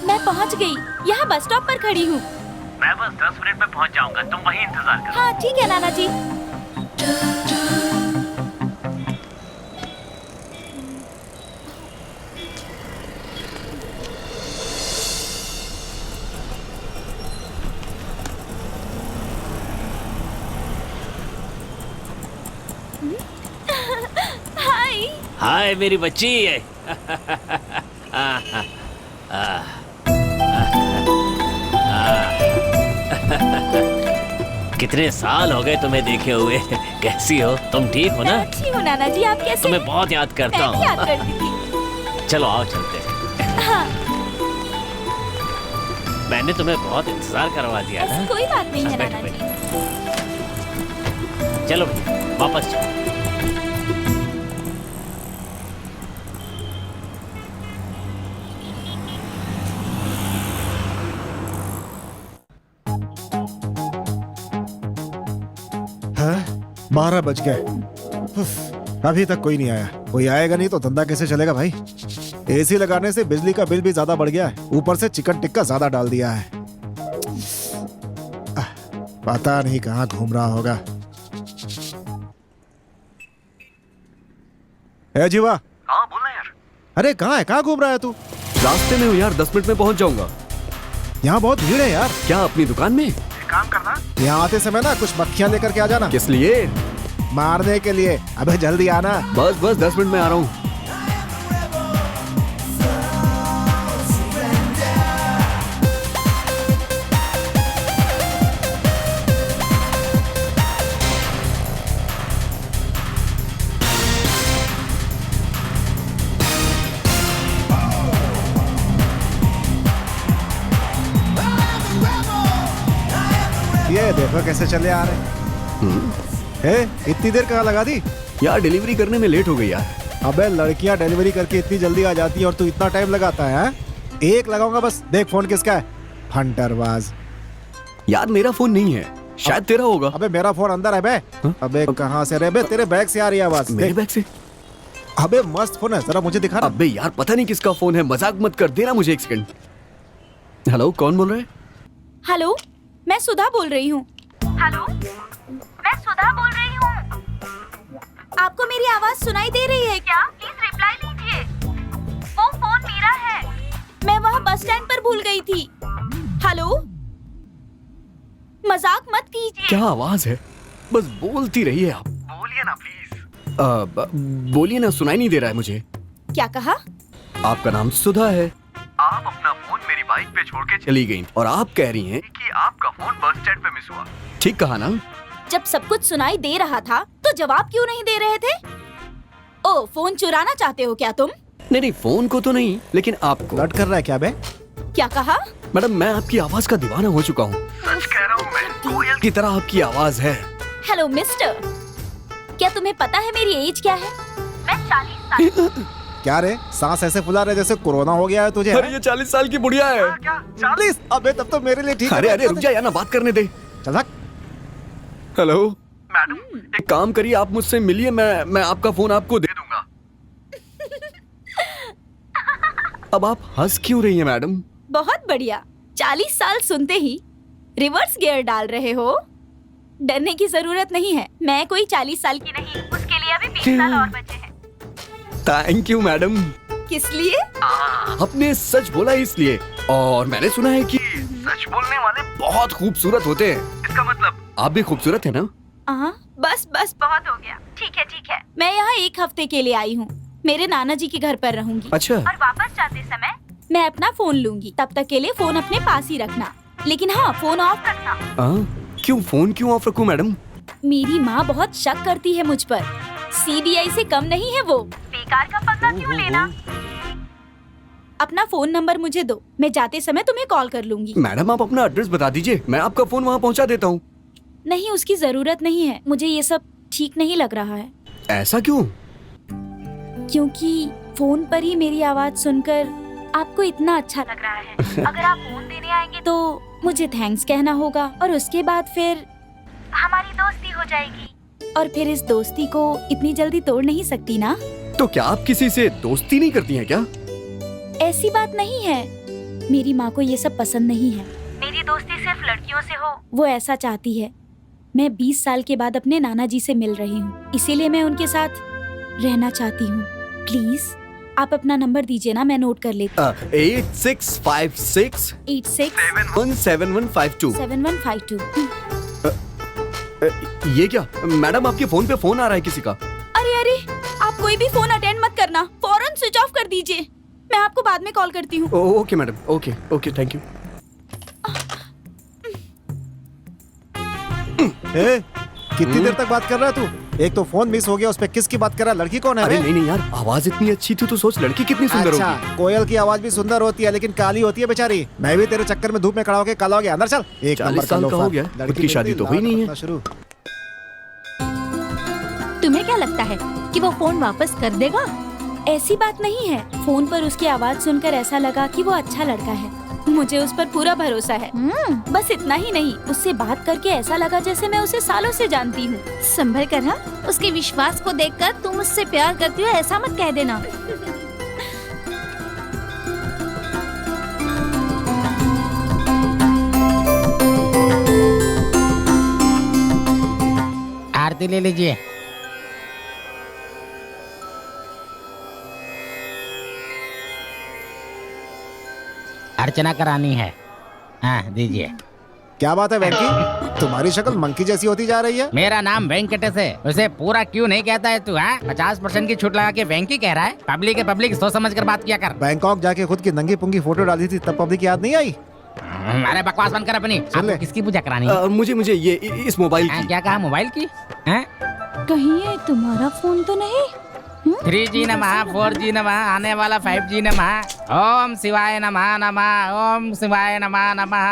Speaker 6: मैं पहुंच गई। यहाँ बस स्टॉप पर खड़ी हूँ।
Speaker 2: मैं बस 10 मिनट में पहुंच जाऊंगा, तुम वहीं इंतजार करो।
Speaker 6: हाँ ठीक है नाना जी।
Speaker 2: हाय मेरी बच्ची। कितने साल हो गए तुम्हें देखे हुए। कैसी हो तुम? ठीक हो ना?
Speaker 6: मैं अच्छी हूँ नाना जी, आप कैसे?
Speaker 2: तुम्हें बहुत याद करता
Speaker 6: मैं भी याद
Speaker 2: हूँ।
Speaker 6: करती थी।
Speaker 2: चलो आओ चलते हैं।
Speaker 6: हाँ,
Speaker 2: मैंने तुम्हें बहुत इंतजार करवा दिया
Speaker 6: ऐसी
Speaker 2: ना।
Speaker 6: कोई बात नहीं है
Speaker 2: बैठो,
Speaker 6: नाना जी।
Speaker 2: चलो भैया वापस चलो।
Speaker 9: हाँ, 12 बज गए। उफ, अभी तक कोई नहीं आया। कोई आएगा नहीं तो धंधा कैसे चलेगा भाई? एसी लगाने से बिजली का बिल भी ज्यादा बढ़ गया है, ऊपर से चिकन टिक्का ज्यादा डाल दिया है। पता नहीं कहाँ घूम रहा होगा। ए जीवा।
Speaker 10: हाँ बोलना यार।
Speaker 9: अरे कहाँ है? कहाँ घूम रहा है तू?
Speaker 10: रास्ते में हूँ यार, 10 मिनट में पहुँच जाऊंगा।
Speaker 9: यहाँ बहुत भीड़ है यार।
Speaker 10: क्या अपनी दुकान में?
Speaker 9: काम करना, यहाँ आते समय ना कुछ मक्खियाँ लेकर के आ जाना।
Speaker 10: किस लिए?
Speaker 9: मारने के लिए। अबे जल्दी आना।
Speaker 10: बस 10 मिनट में आ रहा हूँ।
Speaker 9: ये देखो कैसे चले आ रहे हैं। इतनी देर कहाँ लगा दी?
Speaker 10: यार डिलीवरी करने में लेट हो गई यार।
Speaker 9: अबे लड़कियां डिलीवरी करके इतनी जल्दी आ जाती है और तू इतना टाइम लगाता है, हाँ? एक लगाऊंगा बस। देख फोन किसका है? हंटरबाज।
Speaker 10: यार मेरा फोन नहीं है, शायद तेरा होगा।
Speaker 9: अबे मेरा फोन अंदर है बे। अबे कहाँ से रे बे? तेरे बैग से आ रही है आवाज।
Speaker 10: मेरे बैग से?
Speaker 9: अबे मस्त फोन है, जरा मुझे दिखा ना।
Speaker 10: अबे यार पता नहीं किसका फोन है, मजाक मत कर, देना मुझे 1 सेकंड। हेलो, कौन बोल रहा है?
Speaker 6: हेलो, मैं सुधा बोल रही हूँ। हेलो, मैं सुधा बोल रही हूँ। आपको मेरी आवाज सुनाई दे रही है क्या? प्लीज रिप्लाई लीजिए। वो फोन मेरा है, मैं वहाँ बस स्टैंड पर भूल गई थी। हेलो, मजाक मत कीजिए।
Speaker 10: क्या आवाज है? बस बोलती रहिए आप। बोलिए ना प्लीज। बोलिए ना, सुनाई नहीं दे रहा है मुझे।
Speaker 6: क्या कहा?
Speaker 10: आपका नाम सुधा है। आप अपना फोन मेरी बाइक पे छोड़ के चली गई और आप कह रही हैं कि आपका फोन बस स्टैंड पे मिस हुआ। ठीक कहा ना?
Speaker 6: जब सब कुछ सुनाई दे रहा था तो जवाब क्यों नहीं दे रहे थे? ओ, फोन चुराना चाहते हो क्या तुम?
Speaker 10: नहीं, फोन को तो नहीं, लेकिन आपको।
Speaker 9: लट कर रहा है क्या बे?
Speaker 6: क्या कहा?
Speaker 10: मैडम मैं आपकी आवाज का दीवाना हो चुका हूँ। सच कह रहा हूँ मैं, कोयल की तरह आपकी आवाज है।
Speaker 6: हेलो मिस्टर, क्या तुम्हें पता है मेरी एज क्या है? मैं 40 साल।
Speaker 9: क्या रे, सांस ऐसे फुला रहे जैसे कोरोना हो गया है तुझे?
Speaker 10: अरे ये 40 साल की बुढ़िया है।
Speaker 9: 40? अबे तब तो मेरे लिए ठीक है।
Speaker 10: अरे रुक जा यार, ना बात करने दे।
Speaker 9: चल भाग।
Speaker 10: हेलो मैडम, एक काम करिए, आप मुझसे मिलिए, मैं आपका फोन आपको दे दूंगा। अब आप हंस क्यों रही हैं मैडम?
Speaker 6: बहुत बढ़िया, 40 साल सुनते ही रिवर्स गियर डाल रहे हो। डरने की जरूरत नहीं है, मैं कोई 40 साल की नहीं, उसके लिए अभी 20 साल और बचे हैं।
Speaker 10: Thank you madam.
Speaker 6: किस लिए?
Speaker 10: आपने सच बोला इसलिए, और मैंने सुना है कि सच बोलने वाले बहुत खूबसूरत होते हैं। इसका मतलब आप भी खूबसूरत है ना?
Speaker 6: बस बहुत हो गया। ठीक है, मैं यहाँ 1 हफ्ते के लिए आई हूँ। मेरे नाना जी के घर पर रहूंगी।
Speaker 10: अच्छा।
Speaker 6: और वापस जाते समय मैं अपना फोन लूंगी, तब तक के लिए फोन अपने पास ही रखना, लेकिन हाँ फोन ऑफ रखना।
Speaker 10: क्यों फोन क्यों ऑफ रखूं मैडम?
Speaker 6: मेरी माँ बहुत शक करती है मुझ पर। CBI से कम नहीं है वो, बेकार का पंगा क्यों लेना। अपना फोन नंबर मुझे दो, मैं जाते समय तुम्हें कॉल कर लूंगी।
Speaker 10: मैडम आप अपना एड्रेस बता दीजिए, मैं आपका फोन वहाँ पहुँचा देता हूँ।
Speaker 6: नहीं, उसकी जरूरत नहीं है, मुझे ये सब ठीक नहीं लग रहा है।
Speaker 10: ऐसा क्यों?
Speaker 6: क्योंकि फोन पर ही मेरी आवाज सुनकर आपको इतना अच्छा लग रहा है। अगर आप फोन देने आएंगे तो मुझे थैंक्स कहना होगा, और उसके बाद फिर हमारी दोस्ती हो जाएगी, और फिर इस दोस्ती को इतनी जल्दी तोड़ नहीं सकती ना।
Speaker 10: तो क्या आप किसी से दोस्ती नहीं करती हैं क्या?
Speaker 6: ऐसी बात नहीं है, मेरी माँ को ये सब पसंद नहीं है। मेरी दोस्ती सिर्फ लड़कियों से हो, वो ऐसा चाहती है। मैं 20 साल के बाद अपने नाना जी से मिल रही हूँ, इसीलिए मैं उनके साथ रहना चाहती हूँ। प्लीज आप अपना नंबर दीजिए ना, मैं नोट कर लेती हूँ।
Speaker 10: 8656 717152
Speaker 6: 7152।
Speaker 10: ये क्या मैडम, आपके फोन पे फोन आ रहा है किसी का?
Speaker 6: अरे, आप कोई भी फोन अटेंड मत आपको बाद में कॉल करती हूँ।
Speaker 10: Okay madam, okay okay, thank you.
Speaker 9: कितनी देर तक बात कर रहा है तू? एक तो फोन मिस हो गया, उस पे किसकी बात कर रहा है? लड़की कौन है?
Speaker 10: अरे
Speaker 9: बे?
Speaker 10: नहीं नहीं यार, आवाज इतनी अच्छी थी तो सोच लड़की कितनी सुंदर
Speaker 9: अच्छा,
Speaker 10: होगी।
Speaker 9: कोयल की आवाज भी सुंदर होती है लेकिन काली होती है बेचारी। मैं भी तेरे चक्कर में धूप में खड़ा होके काला हो गया। अंदर चल।
Speaker 10: 40
Speaker 9: नंबर
Speaker 10: साल का
Speaker 9: लोफर।
Speaker 10: हो गया,
Speaker 9: लड़की
Speaker 10: खुद की शादी
Speaker 9: मिलती,
Speaker 10: तो हुई नहीं है।
Speaker 9: अपना शुरू।
Speaker 8: तुम्हें क्या लगता है कि वो फोन वापस कर देगा?
Speaker 6: ऐसी बात नहीं है, फोन पर उसकी आवाज सुनकर ऐसा लगा कि वो अच्छा लड़का है। मुझे उस पर पूरा भरोसा है। बस इतना ही नहीं, उससे बात करके ऐसा लगा जैसे मैं उसे सालों से जानती हूँ।
Speaker 8: संभल कर, हाँ? उसके विश्वास को देखकर तुम उससे प्यार करती हो ऐसा मत कह देना।
Speaker 4: आरती ले लीजिए। अर्चना करानी है। हाँ दीजिए।
Speaker 9: क्या बात है वेंकी, तुम्हारी शक्ल मंकी जैसी होती जा रही है।
Speaker 4: मेरा नाम वेंकटेश है, उसे पूरा क्यों नहीं कहता है तू? हाँ 50% की छूट लगा के वेंकी कह रहा है। पब्लिक है पब्लिक, सोच समझ कर बात किया कर।
Speaker 9: बैंकॉक जाके खुद की नंगी पुंगी फोटो डाली थी तब पब्लिक याद नहीं आई?
Speaker 4: अरे बकवास बंद कर अपनी। आपको किसकी पूजा करानी है?
Speaker 10: मुझे ये इस मोबाइल की।
Speaker 4: क्या कहा? मोबाइल की?
Speaker 8: कहीं ये तुम्हारा फोन तो नहीं?
Speaker 4: 3G नमः, 4G नमः, आने वाला 5G नमः। ओम शिवाय नमः नमः, ओम शिवाय नमः नमः,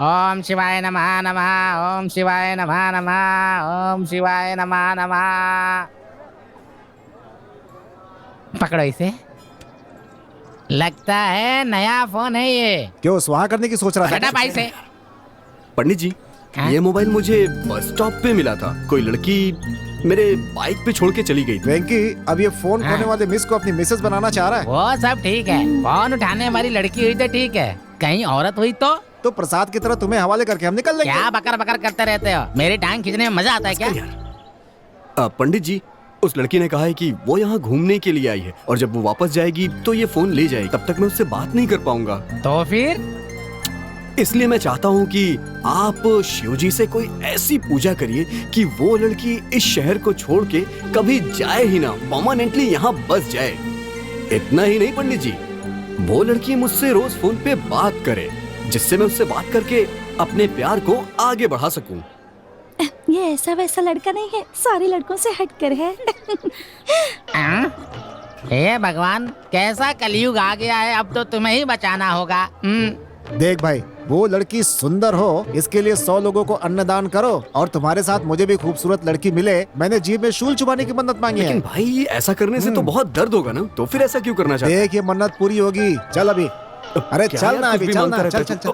Speaker 4: ओम शिवाय नमः नमः, ओम शिवाय नमः नमः, ओम शिवाय नमः नमः। पकड़ो इसे। लगता है नया फोन है ये।
Speaker 9: क्यों स्वाहा करने की सोच रहा था?
Speaker 4: हटा भाई से।
Speaker 10: पंडित जी, ये मोबाइल मुझे बस स्टॉप पे मिला था। कोई लड़की मेरे बाइक पे छोड़ के चली गई थी।
Speaker 9: वेंकी, अब ये फोन खोने वाले मिस को अपनी मिसेस बनाना चाह रहा है।
Speaker 4: वो सब ठीक है, फोन उठाने वाली लड़की हुई तो ठीक है, कहीं औरत हुई तो
Speaker 9: प्रसाद की तरह तुम्हें हवाले करके हम निकल लेंगे।
Speaker 4: क्या बकर बकर करते रहते हो? मेरी टांग खींचने में मजा आता है क्या?
Speaker 10: पंडित जी, उस लड़की ने कहा है कि वो यहाँ घूमने के लिए आई है और जब वो वापस जाएगी तो ये फोन ले जाएगी। तब तक मैं उससे बात नहीं कर पाऊंगा।
Speaker 4: तो फिर
Speaker 10: इसलिए मैं चाहता हूँ कि आप शिव जी से कोई ऐसी पूजा करिए कि वो लड़की इस शहर को छोड़ के कभी जाए ही ना, परमानेंटली यहाँ बस जाए। इतना ही नहीं पंडित जी, वो लड़की मुझसे रोज फोन पे बात करे जिससे मैं उससे बात करके अपने प्यार को आगे बढ़ा सकूं।
Speaker 8: ये ऐसा वैसा लड़का नहीं है, सारे लड़कों से हटकर है।
Speaker 4: हे भगवान, कैसा कलयुग आ गया है, अब तो तुम्हें ही बचाना होगा।
Speaker 9: देख भाई, वो लड़की सुंदर हो इसके लिए 100 लोगों को अन्नदान करो और तुम्हारे साथ मुझे भी खूबसूरत लड़की मिले, मैंने जीभ में शूल चुबाने की मन्नत मांगी है।
Speaker 10: लेकिन भाई ऐसा करने से तो बहुत दर्द होगा ना, तो फिर ऐसा क्यों करना चाहते?
Speaker 9: देख ये मन्नत पूरी होगी। चल अभी, अरे चल ना अभी, चल ना, चल चल चल।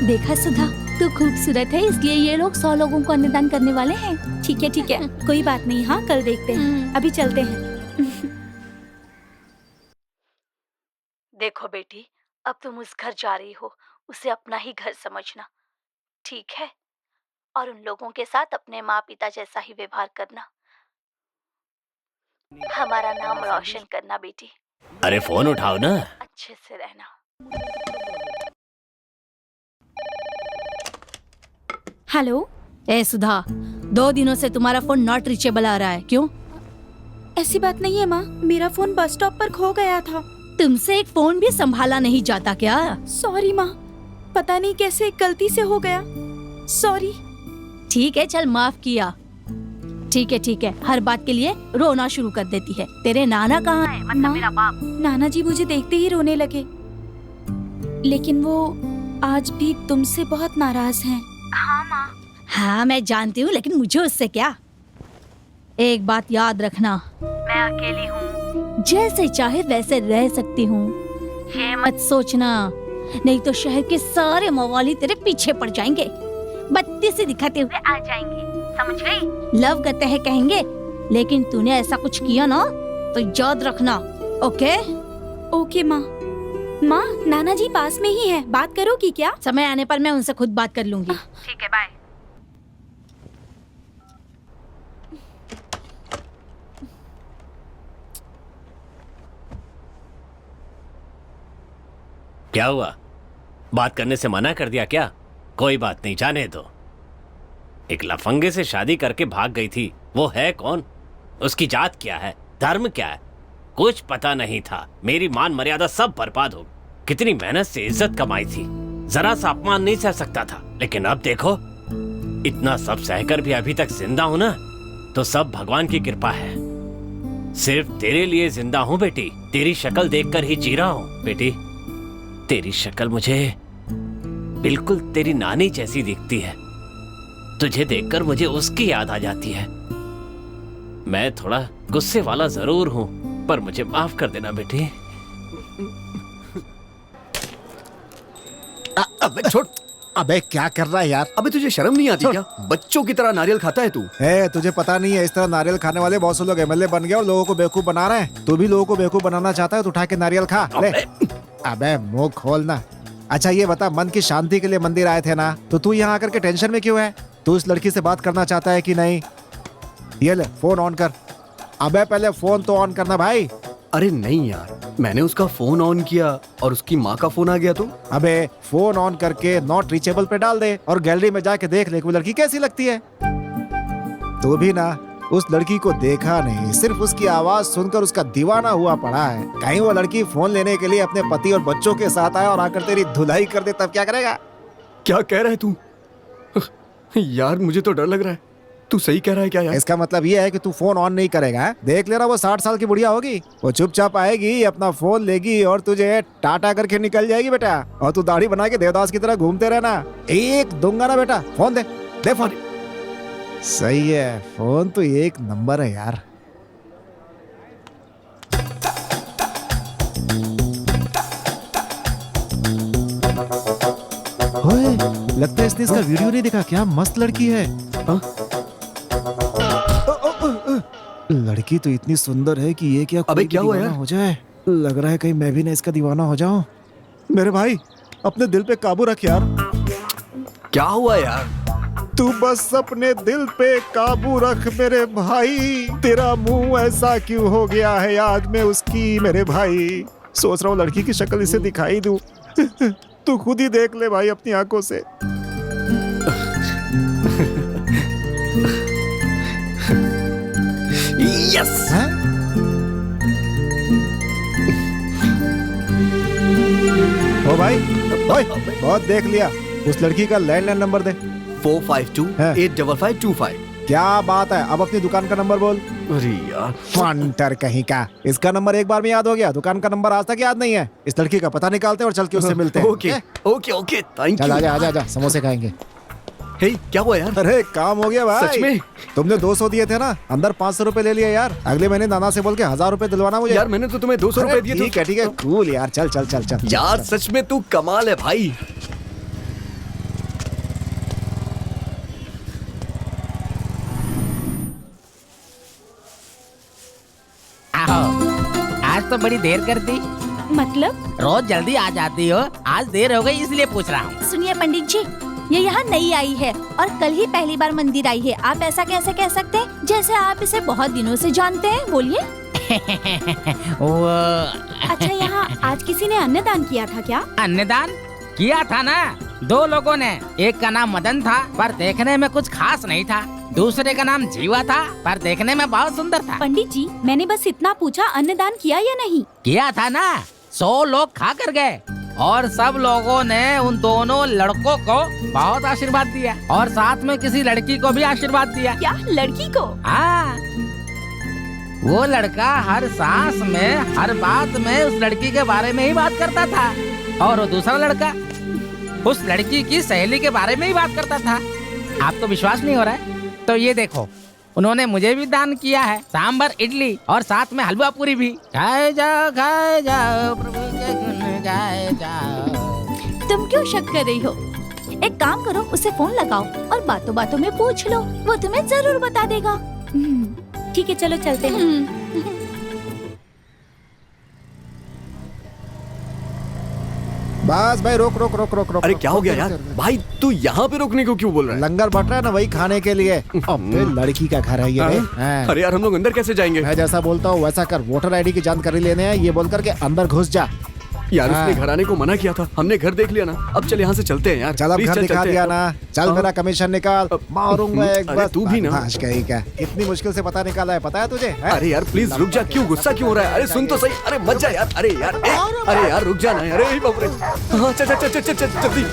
Speaker 8: देखा सुधा, तू खूबसूरत है इसलिए ये लोग 100 लोगों को अन्नदान करने वाले हैं।
Speaker 6: ठीक है, कोई बात नहीं। हाँ कल देखते हैं, अभी चलते हैं।
Speaker 8: देखो बेटी, अब तुम उस घर जा रही हो, उसे अपना ही घर समझना, ठीक है? और उन लोगों के साथ अपने माँ पिता जैसा ही व्यवहार करना। हमारा नाम रोशन करना बेटी।
Speaker 2: अरे फोन उठाओ ना।
Speaker 8: अच्छे से रहना।
Speaker 6: हेलो।
Speaker 8: ए सुधा, 2 दिनों से तुम्हारा फोन नॉट रीचेबल आ रहा है, क्यों?
Speaker 6: ऐसी बात नहीं है माँ, मेरा फोन बस स्टॉप पर खो गया था।
Speaker 8: तुमसे एक फोन भी संभाला नहीं जाता क्या?
Speaker 6: सॉरी माँ, पता नहीं कैसे गलती से हो गया, सॉरी।
Speaker 8: ठीक है, चल माफ किया। ठीक है, हर बात के लिए रोना शुरू कर देती है। तेरे नाना कहाँ है? मतलब मेरा बाप।
Speaker 6: नाना जी मुझे देखते ही रोने लगे, लेकिन वो आज भी तुमसे बहुत नाराज हैं।
Speaker 8: हाँ माँ। हाँ मैं जानती हूँ, लेकिन मुझे उससे क्या। एक बात याद रखना, मैं अकेली हूँ, जैसे चाहे वैसे रह सकती हूँ। ये मत सोचना, नहीं तो शहर के सारे मवाली तेरे पीछे पड़ जाएंगे, बत्ती से दिखाते हुए आ जाएंगे, समझ गई? लव करते हैं कहेंगे, लेकिन तूने ऐसा कुछ किया ना तो याद रखना। ओके
Speaker 6: माँ। माँ, नाना जी पास में ही है, बात करोगी क्या?
Speaker 8: समय आने पर मैं उनसे खुद बात कर लूंगी। ठीक है, बाय।
Speaker 2: क्या हुआ? बात करने से मना कर दिया क्या? कोई बात नहीं, जाने दो। एक लफंगे से शादी करके भाग गई थी, वो है कौन? उसकी जात क्या है, धर्म क्या है? कुछ पता नहीं था। मेरी मान मर्यादा सब बर्बाद हो। कितनी मेहनत से इज्जत कमाई थी, जरा सा अपमान नहीं सह सकता था। लेकिन अब देखो, इतना सब सहकर भी अभी तक जिंदा हूं ना, तो सब भगवान की कृपा है। सिर्फ तेरे लिए जिंदा हूं बेटी। तेरी शक्ल देखकर ही जी रहा हूं बेटी। तेरी शक्ल मुझे बिल्कुल तेरी नानी जैसी दिखती है। तुझे देखकर मुझे उसकी याद आ जाती है। मैं थोड़ा गुस्से वाला जरूर हूं, पर मुझे माफ कर देना बेटी।
Speaker 10: अबे छोड़।
Speaker 9: अबे क्या कर रहा है यार?
Speaker 10: अबे तुझे शर्म नहीं आती क्या? बच्चों की तरह नारियल खाता है तू।
Speaker 9: तुझे पता नहीं है, इस तरह नारियल खाने वाले बहुत से लोग एमएलए बन गए और लोगों को बेवकूफ बना रहे हैं। तू भी लोगों को बेवकूफ बनाना चाहता है तो उठा के नारियल खा ले। अबे मुंह खोलना। अच्छा ये बता, मन की शांति के लिए मंदिर आए थे ना, तो तू यहाँ आकर के टेंशन में क्यों है? तू इस लड़की से बात करना चाहता है कि नहीं? ये ले फोन ऑन कर। अबे पहले फोन तो ऑन करना भाई।
Speaker 10: अरे नहीं यार, मैंने उसका फोन ऑन किया और उसकी माँ का फोन आ गया तो।
Speaker 9: अबे फोन ऑन करके नॉट रीचेबल पे डाल दे और गैलरी में जाके देख ले वो लड़की कैसी लगती है। तू भी ना उस लड़की को देखा नहीं, सिर्फ उसकी आवाज सुनकर उसका दीवाना हुआ पड़ा है। कहीं वो लड़की फोन लेने के लिए अपने पति और बच्चों के साथ आए और आकर तेरी धुलाई कर दे, तब क्या करेगा?
Speaker 10: क्या कह रहा है तू? यार मुझे तो डर लग रहा है। तू सही कह रहा है क्या यार?
Speaker 9: इसका मतलब ये है कि तू फोन ऑन नहीं करेगा। देख लेना वो 60 साल की बुढ़िया होगी, वो चुपचाप आएगी, अपना फोन लेगी और तुझे टाटा करके निकल जाएगी बेटा। और तू दाढ़ी बना के देवदास की तरह घूमते रहना। एक दूंगा ना बेटा, फोन दे, दे फोन। सही है, फोन तो एक नंबर है यार। ओए, लगता है इसने इसका वीडियो नहीं देखा। क्या मस्त लड़की है। लड़की तो इतनी सुंदर है कि ये क्या
Speaker 10: अबे क्या हुआ यार?
Speaker 9: हो जाए। लग रहा है कहीं मैं भी ना इसका दीवाना हो जाऊं। मेरे भाई अपने दिल पे काबू रख यार।
Speaker 10: क्या हुआ यार?
Speaker 9: तू बस अपने दिल पे काबू रख मेरे भाई। तेरा मुंह ऐसा क्यों हो गया है याद में उसकी मेरे भाई। सोच रहा हूँ लड़की की शक्ल इसे दिखाई दूं। तू खुद ही देख ले भाई अपनी आंखों से।
Speaker 10: यस।
Speaker 9: ओ भाई, ओए, बहुत देख लिया। उस लड़की का लैंडलाइन नंबर दे।
Speaker 10: 452-85525।
Speaker 9: क्या बात है, अब अपनी दुकान का नंबर बोल।
Speaker 10: अरे यार
Speaker 9: फंटर कहीं का, इसका नंबर एक बार में याद हो गया, दुकान का नंबर आज तक याद नहीं है। इस लड़की का पता निकालते और चल के उससे मिलते हैं।
Speaker 10: ओके ओके ओके, थैंक
Speaker 9: चल
Speaker 10: यू।
Speaker 9: आजा आजा आजा, समोसे खाएंगे।
Speaker 10: हे क्या हुआ यार?
Speaker 9: अरे काम हो गया भाई।
Speaker 10: सच में?
Speaker 9: तुमने 200 दिए थे ना, अंदर 500 रुपए ले लिया यार। अगले महीने नाना से बोल के 1000 रुपए दिलवाना मुझे।
Speaker 10: यार मैंने तो तुम्हें 200 रुपए दिए थे।
Speaker 9: ठीक है कूल यार, चल चल चल चल
Speaker 10: यार सच में तू कमाल है भाई।
Speaker 4: आज तो बड़ी देर कर दी।
Speaker 8: मतलब?
Speaker 4: रोज जल्दी आ जाती हो, आज देर हो गई इसलिए पूछ रहा हूँ।
Speaker 8: सुनिए पंडित जी, ये यहाँ नई आई है और कल ही पहली बार मंदिर आई है। आप ऐसा कैसे कह सकते हैं जैसे आप इसे बहुत दिनों से जानते हैं? बोलिए।
Speaker 4: वो
Speaker 6: अच्छा, यहाँ आज किसी ने अन्नदान किया था क्या?
Speaker 4: अन्नदान किया था ना, 2 लोगों ने। एक का नाम मदन था पर देखने में कुछ खास नहीं था, दूसरे का नाम जीवा था पर देखने में बहुत सुंदर था।
Speaker 6: पंडित जी, मैंने बस इतना पूछा, अन्नदान किया या नहीं?
Speaker 4: किया था ना, 100 लोग खा कर गए और सब लोगों ने उन दोनों लड़कों को बहुत आशीर्वाद दिया और साथ में किसी लड़की को भी आशीर्वाद दिया।
Speaker 6: क्या, लड़की को?
Speaker 4: हाँ, वो लड़का हर सांस में हर बात में उस लड़की के बारे में ही बात करता था और वो दूसरा लड़का उस लड़की की सहेली के बारे में ही बात करता था। आपको विश्वास नहीं हो रहा है तो ये देखो, उन्होंने मुझे भी दान किया है, सांबर इडली और साथ में हलवा पूरी भी। खाए जाओ प्रभु के गुण गाए जाओ।
Speaker 8: तुम क्यों शक कर रही हो? एक काम करो, उसे फोन लगाओ और बातों बातों में पूछ लो, वो तुम्हें जरूर बता देगा।
Speaker 6: ठीक है, चलो चलते हैं।
Speaker 9: बस भाई, रोक रोक रोक रोक रोक।
Speaker 10: अरे क्या हो गया यार? भाई तू यहाँ पे रुकने को क्यों बोल रहा है?
Speaker 9: लंगर बट रहा है ना, वही खाने के लिए। अबे लड़की का घर है ये। हाँ।
Speaker 10: अरे यार हम लोग अंदर कैसे जाएंगे?
Speaker 9: मैं जैसा बोलता हूँ वैसा कर। वोटर आईडी की जानकारी लेने हैं, ये बोल करके अंदर घुस जा।
Speaker 10: यार
Speaker 1: हाँ।
Speaker 10: उसने घर आने को मना किया था, हमने घर देख लिया ना। अब चल यहाँ से चलते हैं यार।
Speaker 1: चल अब
Speaker 10: Please,
Speaker 1: घर
Speaker 10: चल,
Speaker 1: दिखा
Speaker 10: चलते
Speaker 1: दिया
Speaker 10: हैं।
Speaker 1: ना, चल
Speaker 10: हाँ।
Speaker 1: मेरा कमीशन निकाल, मारूंगा एक
Speaker 10: अरे
Speaker 1: बार।
Speaker 10: तू भी ना।
Speaker 1: बदमाश कहीं का, इतनी मुश्किल से पता निकाला है, पता है तुझे? हैं?
Speaker 10: अरे यार प्लीज रुक जा, क्यों गुस्सा क्यों हो रहा है? अरे सुन तो सही, अरे मत जा यार, अरे यार अरे यार रुक जा ना, अरे बाप रे। हाँ चल चल चल चल चल जल्दी।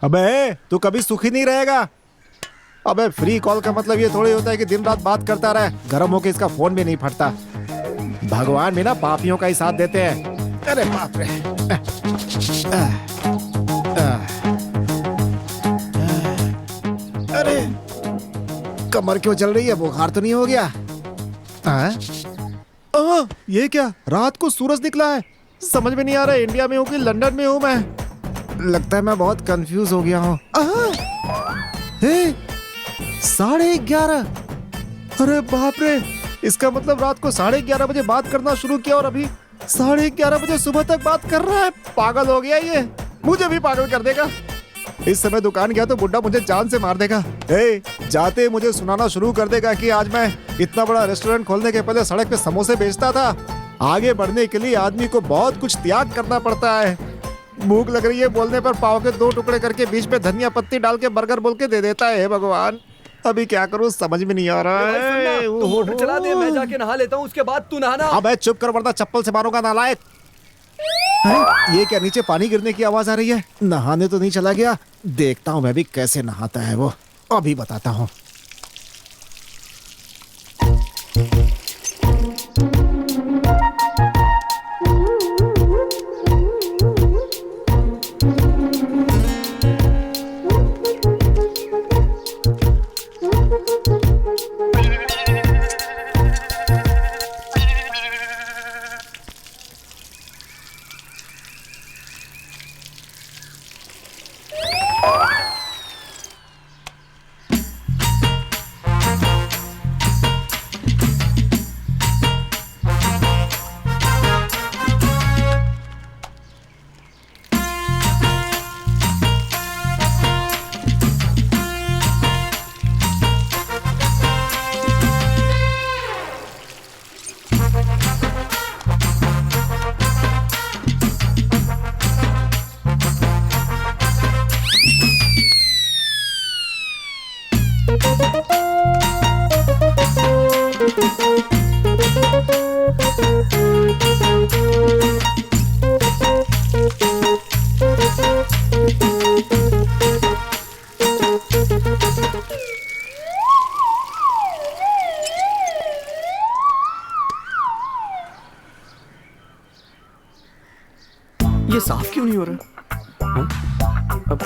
Speaker 1: अबे तू कभी सुखी नहीं रहेगा। अबे फ्री कॉल का मतलब ये थोड़ी होता है कि दिन रात बात करता रहे, गर्म होके इसका फोन भी नहीं फटता। भगवान भी ना पापियों का ही साथ देते हैं। अरे बाप रे। अरे कमर क्यों चल रही है, बुखार तो नहीं हो गया? ये क्या, रात को सूरज निकला है। समझ में नहीं आ रहा है इंडिया में हूँ कि लंदन में हूँ मैं। लगता है मैं बहुत कंफ्यूज हो गया हूँ। 11:30। अरे बाप रे, इसका मतलब रात को 11:30 बजे बात करना शुरू किया और अभी 11:30 बजे सुबह तक बात कर रहा है। पागल हो गया ये, मुझे भी पागल कर देगा। इस समय दुकान गया तो बुड्ढा मुझे जान से मार देगा। जाते मुझे सुनाना शुरू कर देगा कि आज मैं इतना बड़ा रेस्टोरेंट खोलने के पहले सड़क पे समोसे बेचता था। आगे बढ़ने के लिए आदमी को बहुत कुछ त्याग करना पड़ता है। भूख लग रही है बोलने पर पाव के 2 टुकड़े करके बीच में धनिया पत्ती डाल के बर्गर बोल के दे देता है। भगवान, अभी क्या करूं समझ में नहीं आ रहा है।
Speaker 10: तू मोटर चला दे, मैं जाके नहा लेता हूँ, उसके बाद तू नहाना।
Speaker 1: अबे चुप कर वरना चप्पल से मारूंगा नालायक। ये क्या, नीचे पानी गिरने की आवाज आ रही है? नहाने तो नहीं चला गया? देखता हूँ मैं भी कैसे नहाता है वो, अभी बताता हूँ।
Speaker 10: ये साफ क्यों नहीं हो रहा? हाँ? अब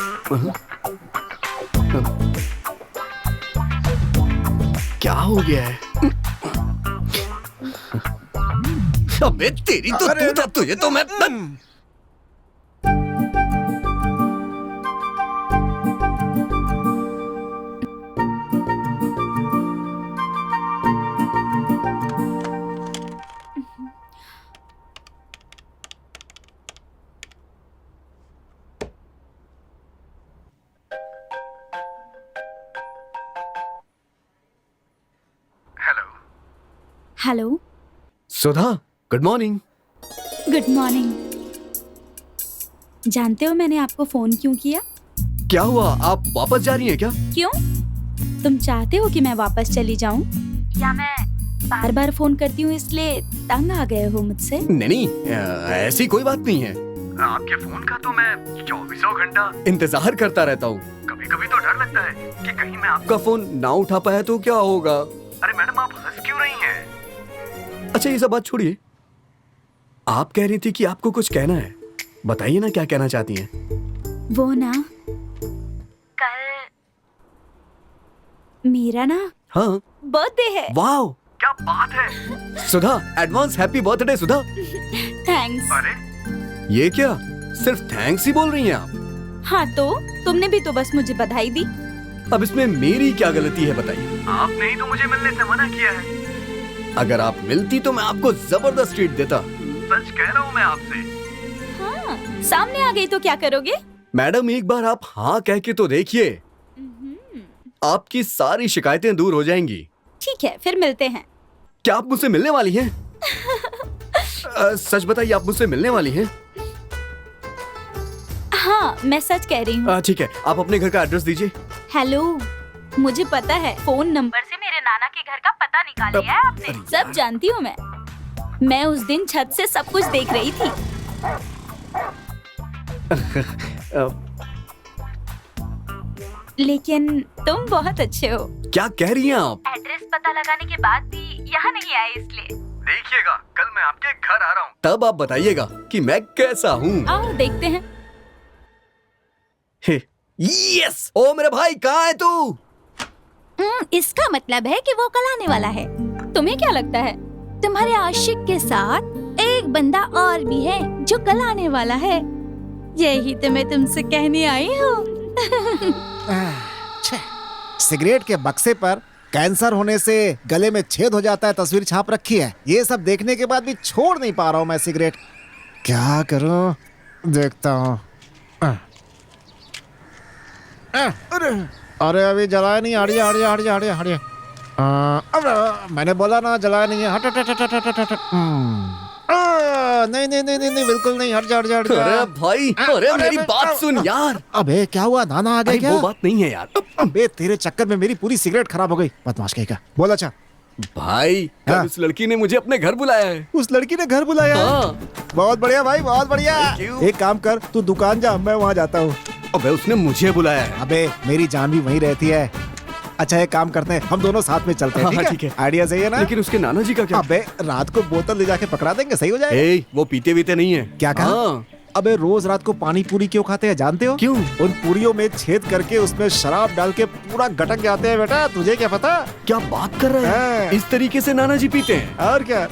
Speaker 10: क्या हो गया है? अबे तेरी तो
Speaker 9: अरे
Speaker 10: तू था, तुझे तो मैं
Speaker 6: हेलो।
Speaker 10: सुधा, गुड मॉर्निंग।
Speaker 6: Good morning. जानते हो मैंने आपको फोन क्यों किया?
Speaker 10: क्या हुआ, आप वापस जा रही हैं क्या?
Speaker 6: क्यों? तुम चाहते हो कि मैं वापस चली जाऊं? या मैं बार बार फोन करती हूँ इसलिए तंग आ गए हो मुझसे?
Speaker 10: नहीं, ऐसी कोई बात नहीं है। आपके फोन का तो मैं 24 घंटा इंतजार करता रहता हूँ। कभी कभी तो डर लगता है कि कहीं मैं आपका फोन ना उठा पाया तो क्या होगा। अरे मैडम, आप हंस क्यों रही हैं? अच्छा, ये सब बात छोड़िए। आप कह रही थी कि आपको कुछ कहना है, बताइए ना क्या कहना चाहती हैं।
Speaker 6: वो ना, कल मेरा ना
Speaker 10: हाँ,
Speaker 6: बर्थडे है।
Speaker 10: वाह, क्या बात है। सुधा, एडवांस हैप्पी बर्थडे सुधा।
Speaker 6: थैंक्स।
Speaker 10: अरे ये क्या, सिर्फ थैंक्स ही बोल रही हैं आप?
Speaker 6: हाँ तो तुमने भी तो बस मुझे बधाई दी।
Speaker 10: अब इसमें मेरी क्या गलती है बताइए? आपने ही तो मुझे मिलने से मना किया है। अगर आप मिलती तो मैं आपको जबरदस्त ट्रीट देता। सच कह रहा हूँ मैं आपसे।
Speaker 6: हाँ, सामने आ गई तो क्या करोगे?
Speaker 10: मैडम, एक बार आप हाँ कह के तो देखिए, आपकी सारी शिकायतें दूर हो जाएंगी।
Speaker 6: ठीक है, फिर मिलते हैं।
Speaker 10: क्या आप मुझसे मिलने वाली हैं? सच बताइए, आप मुझसे मिलने वाली हैं?
Speaker 6: हाँ, मैं सच कह रही हूँ।
Speaker 10: ठीक है, आप अपने घर का एड्रेस दीजिए।
Speaker 6: हेलो, मुझे पता है, फोन नंबर से मेरे नाना के घर का पता निकाल लिया है आपने। सब जानती हूँ मैं उस दिन छत से सब कुछ देख रही थी। लेकिन तुम बहुत अच्छे हो।
Speaker 10: क्या कह रही हैं आप?
Speaker 6: एड्रेस पता लगाने के बाद भी यहाँ नहीं आए इसलिए।
Speaker 10: देखिएगा, कल मैं आपके घर आ रहा हूँ, तब आप बताइएगा कि मैं कैसा हूँ।
Speaker 6: आओ देखते हैं।
Speaker 10: यस! ओ मेरे भाई, कहाँ है तू?
Speaker 8: इसका मतलब है कि वो कल आने वाला है।
Speaker 6: तुम्हें क्या लगता है?
Speaker 8: तुम्हारे आशिक के साथ एक बंदा और भी है जो कल आने वाला है। यही तो मैं तुमसे कहने आई हूँ।
Speaker 9: सिगरेट के बक्से पर कैंसर होने से गले में छेद हो जाता है तस्वीर छाप रखी है। ये सब देखने के बाद भी छोड़ नहीं पा रहा हूँ मैं सिगरेट। क्या करूँ, देखता हूँ। अरे अभी जलाया नहीं। हटिए। अब मैंने बोला ना जलाया नहीं है। हट। नहीं, बिल्कुल नहीं। हट जा।
Speaker 10: अरे भाई, अरे मेरी बात सुन यार।
Speaker 9: अबे क्या हुआ, नाना आ गए क्या?
Speaker 10: वो बात नहीं है यार।
Speaker 9: अबे तेरे चक्कर में मेरी पूरी सिगरेट खराब हो गई। बदमाश कहीं का। बोल। अच्छा
Speaker 10: भाई,
Speaker 9: हाँ?
Speaker 10: उस लड़की ने मुझे अपने घर बुलाया है।
Speaker 9: उस लड़की ने घर बुलाया?
Speaker 10: हाँ।
Speaker 9: बहुत बढ़िया भाई, बहुत बढ़िया।
Speaker 10: Thank you.
Speaker 9: एक काम कर, तू दुकान जा, मैं वहाँ जाता हूँ।
Speaker 10: अबे उसने मुझे बुलाया है।
Speaker 9: अबे मेरी जान भी वहीं रहती है। अच्छा एक काम करते हैं, हम दोनों साथ में चलते हैं।
Speaker 10: हाँ,
Speaker 9: ठीक
Speaker 10: है।
Speaker 9: है? आइडिया सही है ना?
Speaker 10: लेकिन उसके नाना जी का क्या?
Speaker 9: अबे रात को बोतल ले जाके पकड़ा देंगे, सही हो जाएगा।
Speaker 10: ए, वो पीते वीते नहीं है।
Speaker 9: क्या कहा?
Speaker 10: हाँ।
Speaker 9: अबे रोज रात को पानी पूरी क्यों खाते हैं जानते हो?
Speaker 10: क्यों?
Speaker 9: उन पूरियों में छेद करके उसमें शराब डाल के पूरा गटक जाते हैं बेटा। तुझे क्या पता?
Speaker 10: क्या बात कर रहे हैं?
Speaker 9: हाँ।
Speaker 10: इस तरीके से नाना जी पीते हैं?
Speaker 9: और क्या?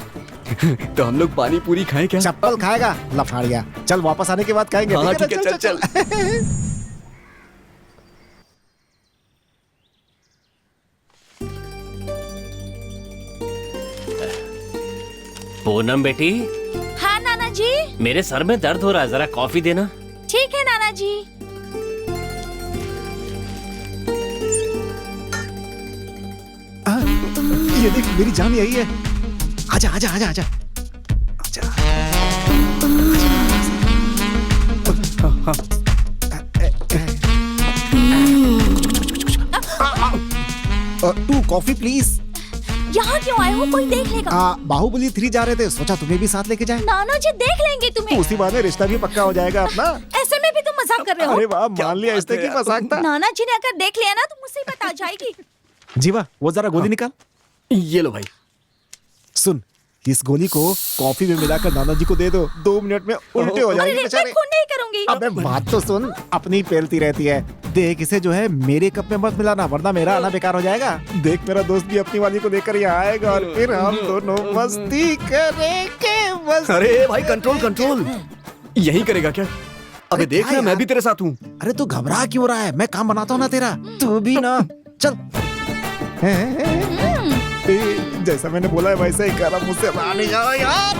Speaker 10: तो हम लोग पानी पूरी खाएं क्या?
Speaker 9: चप्पल खाएगा लफाड़िया। चल वापस आने के बाद खाएंगे।
Speaker 10: हाँ,
Speaker 9: ठीक है ना?
Speaker 10: चल।
Speaker 2: पूनम बेटी,
Speaker 8: हाँ नाना जी।
Speaker 2: मेरे सर में दर्द हो रहा है, जरा कॉफी देना।
Speaker 8: ठीक है नाना जी।
Speaker 9: ये देख मेरी जान यही है। आजा। Two coffee please.
Speaker 8: यहाँ क्यों आए हो, कोई देख लेगा।
Speaker 9: बाहुबली 3 जा रहे थे, सोचा तुम्हें भी साथ लेके जाए।
Speaker 8: नाना जी देख लेंगे तुम्हें।
Speaker 9: उसी बहाने रिश्ता भी पक्का हो जाएगा अपना।
Speaker 8: ऐसे में भी तुम मजाक कर रहे हो।
Speaker 9: अरे वाह, मान लिया इसने की मजाक था।
Speaker 8: नाना जी ने अगर देख लिया ना तो मुसीबत आ जाएगी।
Speaker 9: जीवा वो जरा गोली निकाल।
Speaker 10: ये लो भाई।
Speaker 9: सुन, इस गोली को कॉफी में मिलाकर नाना जी को दे दो, 2 मिनट में उल्टे हो जाएंगे
Speaker 8: मैं
Speaker 9: बेचारे।
Speaker 8: खून नहीं करूंगी।
Speaker 9: अबे बात तो सुन, अपनी पेलती रहती है। देख इसे जो है मेरे कप में मत मिलाना, वरना मेरा आना बेकार हो जाएगा। देख मेरा दोस्त भी अपनी वाली को लेकर यहाँ आएगा और फिर हम दोनों मस्ती करेंगे।
Speaker 10: अरे भाई कंट्रोल कंट्रोल, यही करेगा क्या? अबे
Speaker 9: अरे
Speaker 10: देख
Speaker 9: क्या
Speaker 10: ना, मैं
Speaker 9: यार?
Speaker 10: भी तेरे साथ हूँ।
Speaker 9: अरे तू घबरा क्यों रहा है? मैं काम बनाता हूँ ना तेरा, तू भी ना। चल जैसा मैंने बोला है वैसा ही कर, मुझसे नहीं जाओ यार।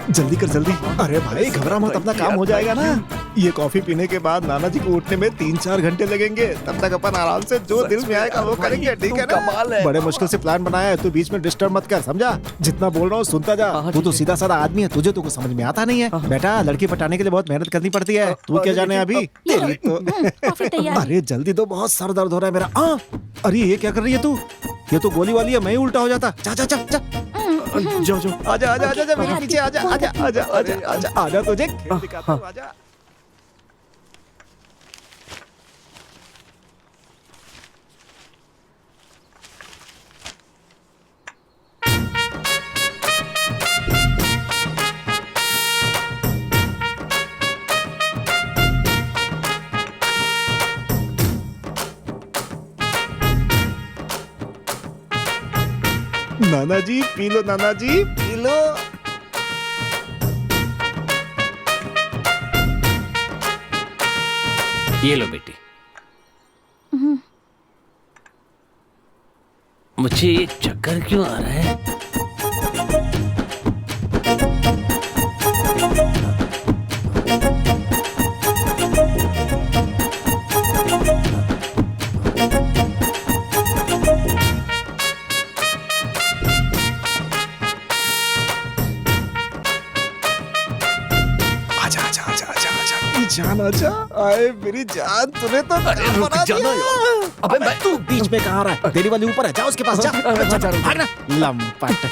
Speaker 9: जल्दी कर जल्दी। अरे भाई घबरा मत, अपना काम हो जाएगा ना। ये कॉफी पीने के बाद नाना जी को उठने में 3-4 घंटे लगेंगे। तब तक अपन आराम से जो दिल में आएगा वो करेंगे, ठीक है ना? बड़े मुश्किल से प्लान बनाया है, तू बीच में डिस्टर्ब मत कर, समझा? जितना बोल रहा हूँ सुनता जा। तू तो सीधा साधा आदमी है, तुझे तो कुछ समझ में आता नहीं है। बेटा लड़की पटाने के लिए बहुत मेहनत करनी पड़ती है। तू क्या जाने अभी तेरी तो।
Speaker 8: कॉफी तैयार।
Speaker 9: अरे जल्दी दो, बहुत सर दर्द हो रहा है मेरा। अरे ये क्या कर रही है तू? ये तो गोली वाली है, मैं ही उल्टा हो जाता। जा जा जा जा।
Speaker 10: जाओ जाओ।
Speaker 9: आजा आजा आजा मेरे पीछे आजा आजा आजा आजा आजा आजा, तुझे खेल दिखाता हूँ, आजा। नाना जी पी लो, नाना जी पी लो।
Speaker 2: ये लो बेटी। मुझे ये चक्कर क्यों आ रहा है?
Speaker 9: आजा आजा आजा आजा आजा जान, आजा। आए मेरी जान, तूने तो काम बना
Speaker 10: जाना
Speaker 9: दिया। अबे मैं, तू बीच में कहाँ रहा है? तेरी वाली ऊपर है, जा उसके पास जा। भागना लंपट।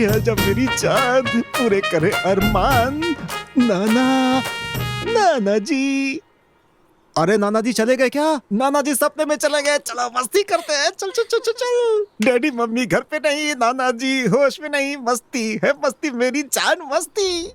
Speaker 9: आजा मेरी जान, पूरे करे अरमान। नाना नाना जी। अरे नाना जी चले गए क्या? नाना जी सपने में चले गए। चलो मस्ती करते हैं, चल चल चल चल चल। डैडी मम्मी घर पे नहीं, नाना जी होश में नहीं। मस्ती है मस्ती मेरी जान, मस्ती।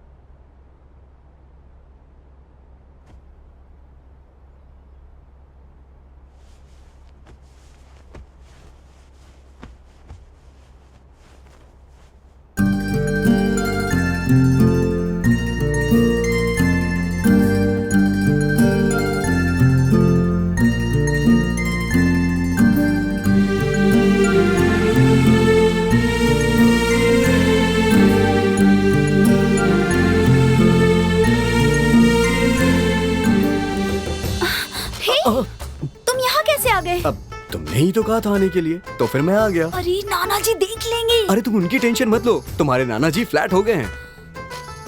Speaker 6: तुम यहाँ कैसे आ गए?
Speaker 10: अब तुमने ही तो कहा था आने के लिए, तो फिर मैं आ गया।
Speaker 6: अरे नाना जी देख लेंगे।
Speaker 10: अरे तुम उनकी टेंशन मत लो, तुम्हारे नाना जी फ्लैट हो गए हैं।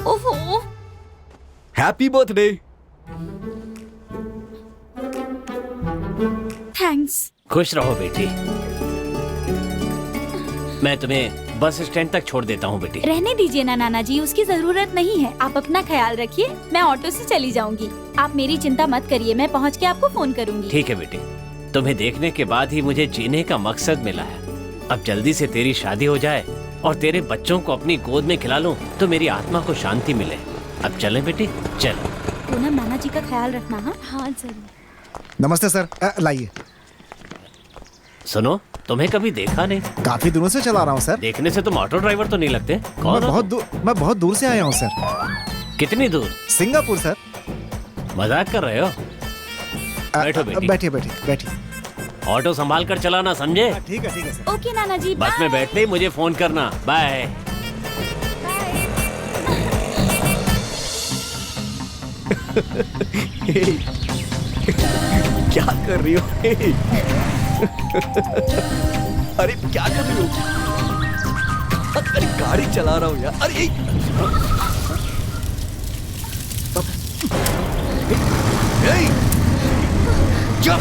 Speaker 6: ओहो।
Speaker 10: Happy birthday.
Speaker 6: थैंक्स।
Speaker 2: खुश रहो बेटी। मैं तुम्हें बस स्टैंड तक छोड़ देता हूँ बेटी।
Speaker 6: रहने दीजिए ना नाना जी, उसकी जरूरत नहीं है। आप अपना ख्याल रखिए, मैं ऑटो से चली जाऊंगी। आप मेरी चिंता मत करिए, मैं पहुँच के आपको फोन करूंगी।
Speaker 2: ठीक है बेटी, तुम्हें देखने के बाद ही मुझे जीने का मकसद मिला है। अब जल्दी से तेरी शादी हो जाए और तेरे बच्चों को अपनी गोद में खिला लूं तो मेरी आत्मा को शांति मिले। अब चलें बेटी, चलो।
Speaker 6: पूनम नाना जी का ख्याल रखना। हाँ हाँ जरूर।
Speaker 9: नमस्ते सर, लाइए।
Speaker 2: सुनो, तुम्हें कभी देखा नहीं।
Speaker 9: काफी दिनों से चला रहा हूँ सर।
Speaker 2: देखने से तुम ऑटो ड्राइवर तो नहीं लगते। कौन हो?
Speaker 9: मैं बहुत दूर से आया हूँ सर।
Speaker 2: कितनी दूर?
Speaker 9: Singapore sir.
Speaker 2: मजाक कर रहे हो? बैठो बेटी।
Speaker 9: बैठिए बैठिए बैठिए।
Speaker 2: ऑटो संभाल कर चलाना, समझे?
Speaker 9: ठीक है सर।
Speaker 6: ओके नाना जी,
Speaker 2: बस में बैठते ही मुझे फोन करना। बाय।
Speaker 10: क्या कर रही हो? अरे क्या कर रही हो? अरे गाड़ी चला रहा हूँ यार। अरे जब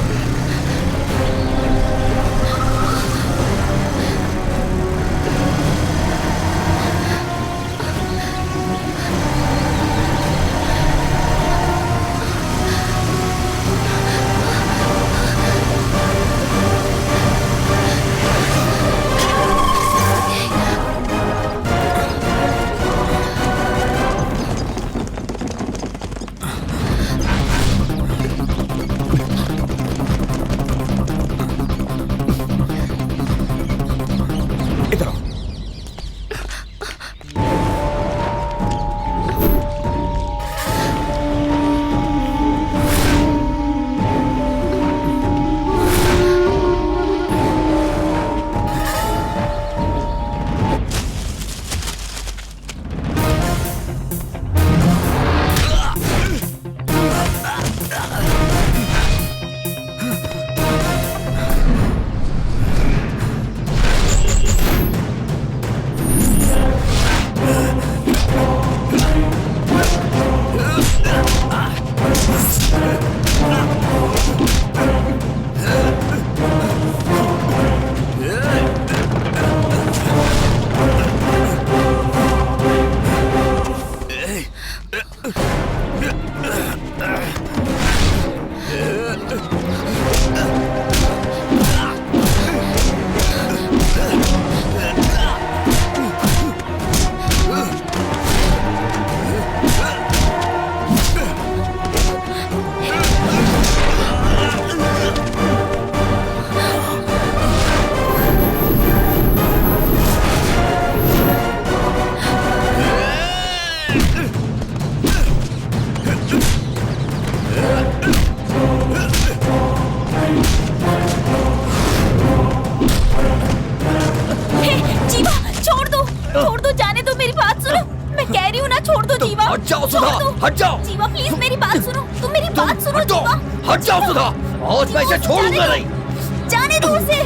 Speaker 6: जीवा,
Speaker 10: हट जाओ सुधा,
Speaker 6: छोड़ दो।
Speaker 10: हट जाओ।
Speaker 6: जीवा प्लीज मेरी बात सुनो, तुम मेरी बात सुनो
Speaker 10: हटो,
Speaker 6: जीवा।
Speaker 10: हट जाओ सुधा, और मैं इसे छोड़ूंगा नहीं।
Speaker 6: जाने दो उसे।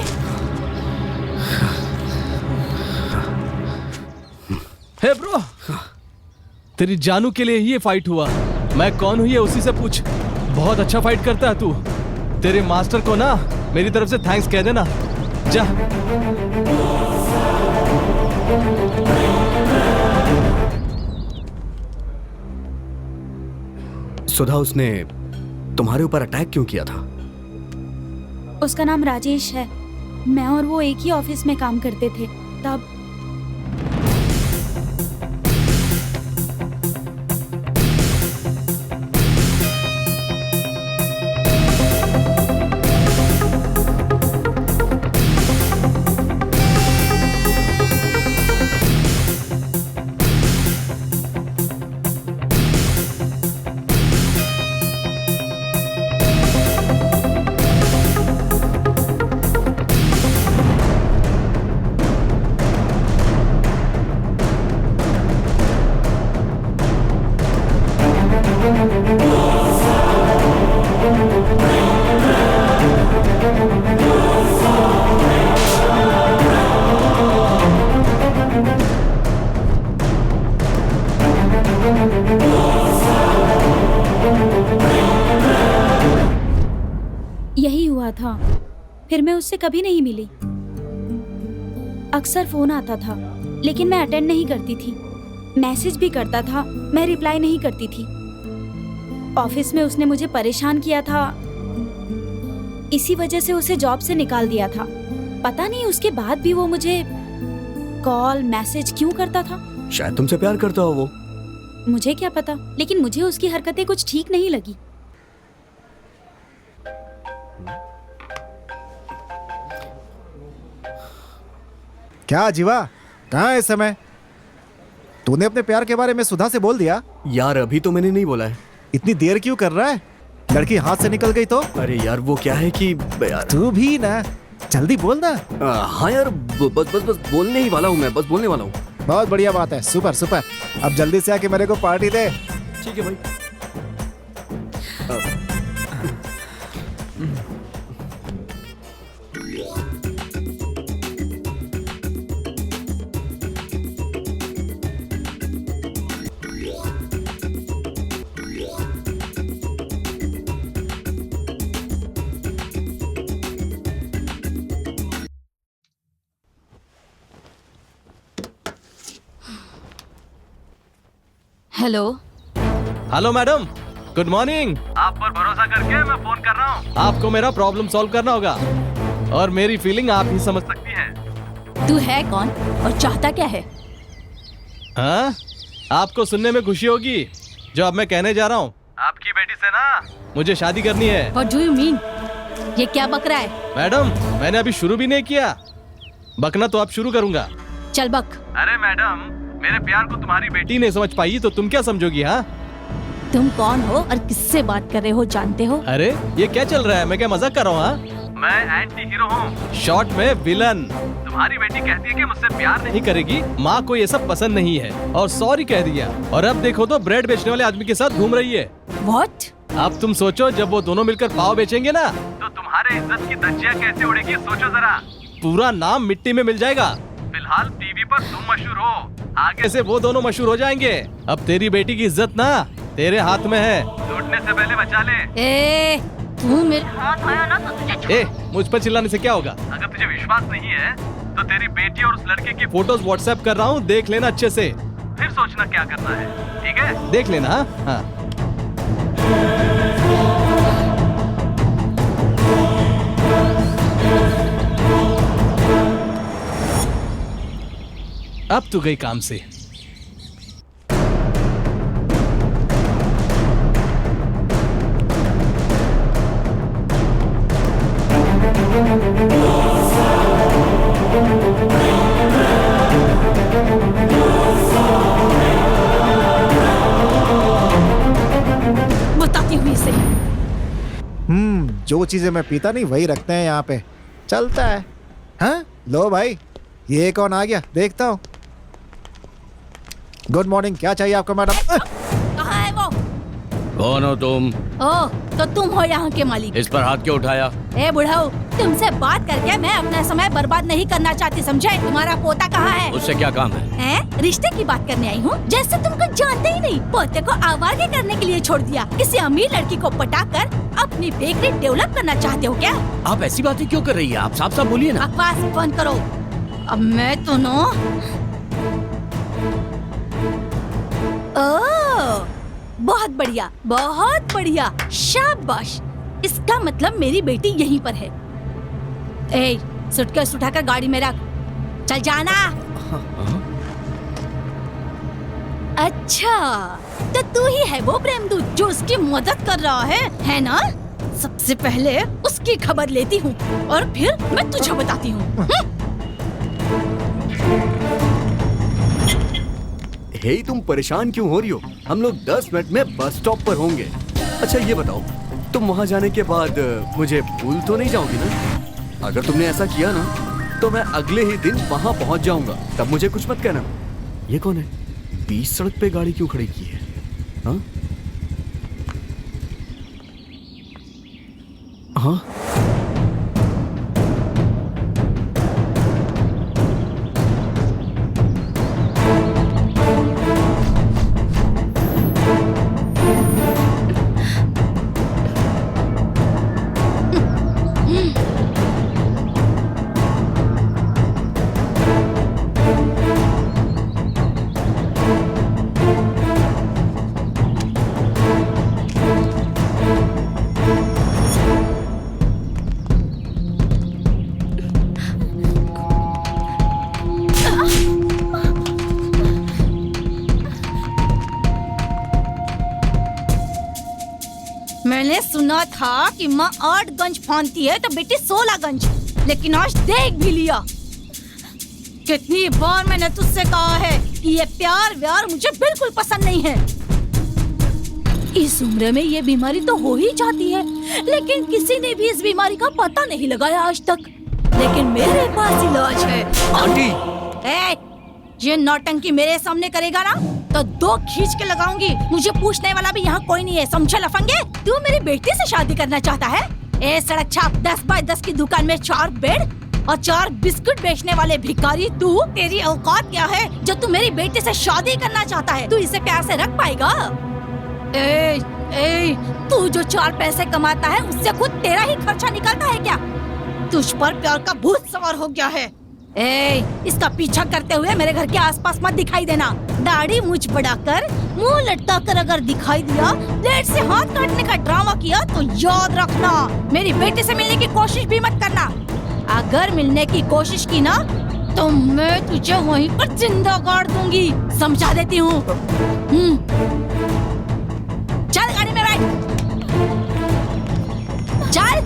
Speaker 7: हे ब्रो, तेरी जानू के लिए ही ये फाइट हुआ। मैं कौन हूँ ये उसी से पूछ। बहुत अच्छा फाइट करता है तू। तेरे मास्टर को ना मेरी तरफ से थैंक्स कह देना। जा।
Speaker 10: सुधा, उसने तुम्हारे ऊपर अटैक क्यों किया था?
Speaker 6: उसका नाम राजेश है। मैं और वो एक ही ऑफिस में काम करते थे। तब यही हुआ था। फिर मैं उससे कभी नहीं मिली। अक्सर फोन आता था लेकिन मैं अटेंड नहीं करती थी। मैसेज भी करता था, मैं रिप्लाई नहीं करती थी। ऑफिस में उसने मुझे परेशान किया था। इसी वजह से उसे जॉब से निकाल दिया था। पता नहीं उसके बाद भी वो मुझे कॉल मैसेज क्यों करता था।
Speaker 10: शायद तुमसे प्यार करता हो वो।
Speaker 6: मुझे क्या पता, लेकिन मुझे उसकी हरकतें कुछ ठीक नहीं लगी।
Speaker 9: क्या जीवा, कहाँ है इस समय? तूने अपने प्यार के बारे में सुधा से बोल दिया?
Speaker 10: यार अभी तो मैंने नहीं बोला है।
Speaker 9: इतनी देर क्यों कर रहा है? लड़की हाथ से निकल गई तो?
Speaker 10: अरे यार वो क्या है कि यार
Speaker 9: तू भी ना, जल्दी बोल ना।
Speaker 10: हाँ यार, बस बोलने ही वाला हूँ मैं, बस बोलने वाला हूँ।
Speaker 9: बहुत बढ़िया बात है, सुपर सुपर। अब जल्दी से आके मेरे को पार्टी दे।
Speaker 10: ठीक है भाई।
Speaker 8: Hello.
Speaker 7: Hello madam, good morning. आप पर भरोसा करके मैं फोन कर रहा हूँ। आपको मेरा प्रॉब्लम सॉल्व करना होगा और मेरी फीलिंग आप ही समझ सकती हैं।
Speaker 8: तू है कौन और चाहता क्या है?
Speaker 7: हाँ, आपको सुनने में खुशी होगी जो अब मैं कहने जा रहा हूँ। आपकी बेटी से ना मुझे शादी करनी है।
Speaker 8: What do you mean? ये क्या बक रहा है?
Speaker 7: मैडम, मैंने अभी शुरू भी नहीं किया। बकना तो आप शुरू करूंगा।
Speaker 8: चल बक।
Speaker 7: अरे मैडम, मेरे प्यार को तुम्हारी बेटी नहीं समझ पाई तो तुम क्या समझोगी? हाँ,
Speaker 8: तुम कौन हो और किससे बात कर रहे हो जानते हो?
Speaker 7: अरे ये क्या चल रहा है? मैं क्या मजाक कर रहा हूँ? हाँ, मैं एंटी हीरो हूँ, शॉर्ट में विलन। तुम्हारी बेटी कहती है कि मुझसे प्यार नहीं करेगी, माँ को ये सब पसंद नहीं है और सॉरी कह दिया। और अब देखो तो ब्रेड बेचने वाले आदमी के साथ घूम रही है।
Speaker 8: What?
Speaker 7: अब तुम सोचो, जब वो दोनों मिलकर पाव बेचेंगे ना तो तुम्हारे इज्जत की धज्जियां कैसे उड़ेगी, सोचो जरा। पूरा नाम मिट्टी में मिल जाएगा। फिलहाल टीवी पर तुम मशहूर हो, आगे से वो दोनों मशहूर हो जाएंगे। अब तेरी बेटी की इज्जत ना तेरे हाथ में है, लूटने से पहले बचा ले।
Speaker 8: ए, तू मेरे हाथ आया ना तो तुझे
Speaker 7: मुझ पर चिल्लाने से क्या होगा? अगर तुझे विश्वास नहीं है तो तेरी बेटी और उस लड़के की फोटोज व्हाट्सएप कर रहा हूँ, देख लेना अच्छे से, फिर सोचना क्या करना है। ठीक है, देख लेना। हाँ, अब तू गई काम से।
Speaker 8: बताती हूँ इसे।
Speaker 9: जो चीजें मैं पीता नहीं वही रखते हैं यहाँ पे, चलता है। हाँ लो भाई, ये कौन आ गया देखता हूँ। गुड मॉर्निंग, क्या चाहिए आपको मैडम?
Speaker 8: कहाँ है वो?
Speaker 5: कौन हो तुम?
Speaker 8: ओ, तो तुम हो यहाँ के मालिक?
Speaker 5: इस पर हाथ क्यों उठाया?
Speaker 8: ए बुढ़ाऊ, तुमसे बात करके मैं अपना समय बर्बाद नहीं करना चाहती, समझे? तुम्हारा पोता कहाँ है?
Speaker 5: उससे क्या काम है?
Speaker 8: रिश्ते की बात करने आई हूँ। जैसे तुमको जानते ही नहीं, पोते को आवारा करने के लिए छोड़ दिया। किसी अमीर लड़की को पटाकर अपनी बेकरी डेवलप करना चाहते हो क्या?
Speaker 5: आप ऐसी बातें क्यों कर रही है? आप साफ साफ बोलिए ना।
Speaker 8: बकवास बंद करो। अब मैं तो ओह, बहुत बढ़िया, बहुत बढ़िया, शाबाश। इसका मतलब मेरी बेटी यहीं पर है। ए, सूटकेस उठाकर गाड़ी में रख, चल जाना। अच्छा, तो तू ही है वो प्रेमदूत जो उसकी मदद कर रहा है ना? सबसे पहले उसकी खबर लेती हूँ और फिर मैं तुझे बताती हूँ।
Speaker 10: हे, तुम परेशान क्यों हो रही हो? हम लोग 10 मिनट में बस स्टॉप पर होंगे। अच्छा ये बताओ, तुम वहाँ जाने के बाद मुझे भूल तो नहीं जाओगी ना? अगर तुमने ऐसा किया ना तो मैं अगले ही दिन वहाँ पहुँच जाऊंगा, तब मुझे कुछ मत कहना। ये कौन है? बीच सड़क पे गाड़ी क्यों खड़ी की है? हाँ हाँ,
Speaker 8: मैंने सुना था कि माँ 8 गंज फांदती है तो बेटी 16 गंज, लेकिन आज देख भी लिया। कितनी बार मैंने तुझसे कहा है कि ये प्यार व्यार मुझे बिल्कुल पसंद नहीं है। इस उम्र में ये बीमारी तो हो ही जाती है, लेकिन किसी ने भी इस बीमारी का पता नहीं लगाया आज तक। लेकिन मेरे पास इलाज है।
Speaker 10: आंटी,
Speaker 8: ये नौटंकी मेरे सामने करेगा ना तो 2 खींच के लगाऊंगी। मुझे पूछने वाला भी यहाँ कोई नहीं है, समझे लफंगे? तू मेरी बेटी से शादी करना चाहता है? ए सड़क छाप 10 बाय 10 की दुकान में 4 बेड और 4 बिस्कुट बेचने वाले भिखारी तू, तेरी औकात क्या है जो तू मेरी बेटी से शादी करना चाहता है? तू इसे प्यार से रख पाएगा? तू जो 4 पैसे कमाता है उससे खुद तेरा ही खर्चा निकलता है क्या? तुझ पर प्यार का भूत सवार हो गया है। इसका पीछा करते हुए मेरे घर के आसपास मत दिखाई देना। दाढ़ी मुझ बढ़ाकर मुंह लटकाकर अगर दिखाई दिया, ब्लेड से हाथ काटने का ड्रामा किया तो याद रखना, मेरी बेटी से मिलने की कोशिश भी मत करना। अगर मिलने की कोशिश की ना तो मैं तुझे वहीं पर जिंदा गाड़ दूंगी, समझा देती हूँ। चल गाड़ी में बैठ, चल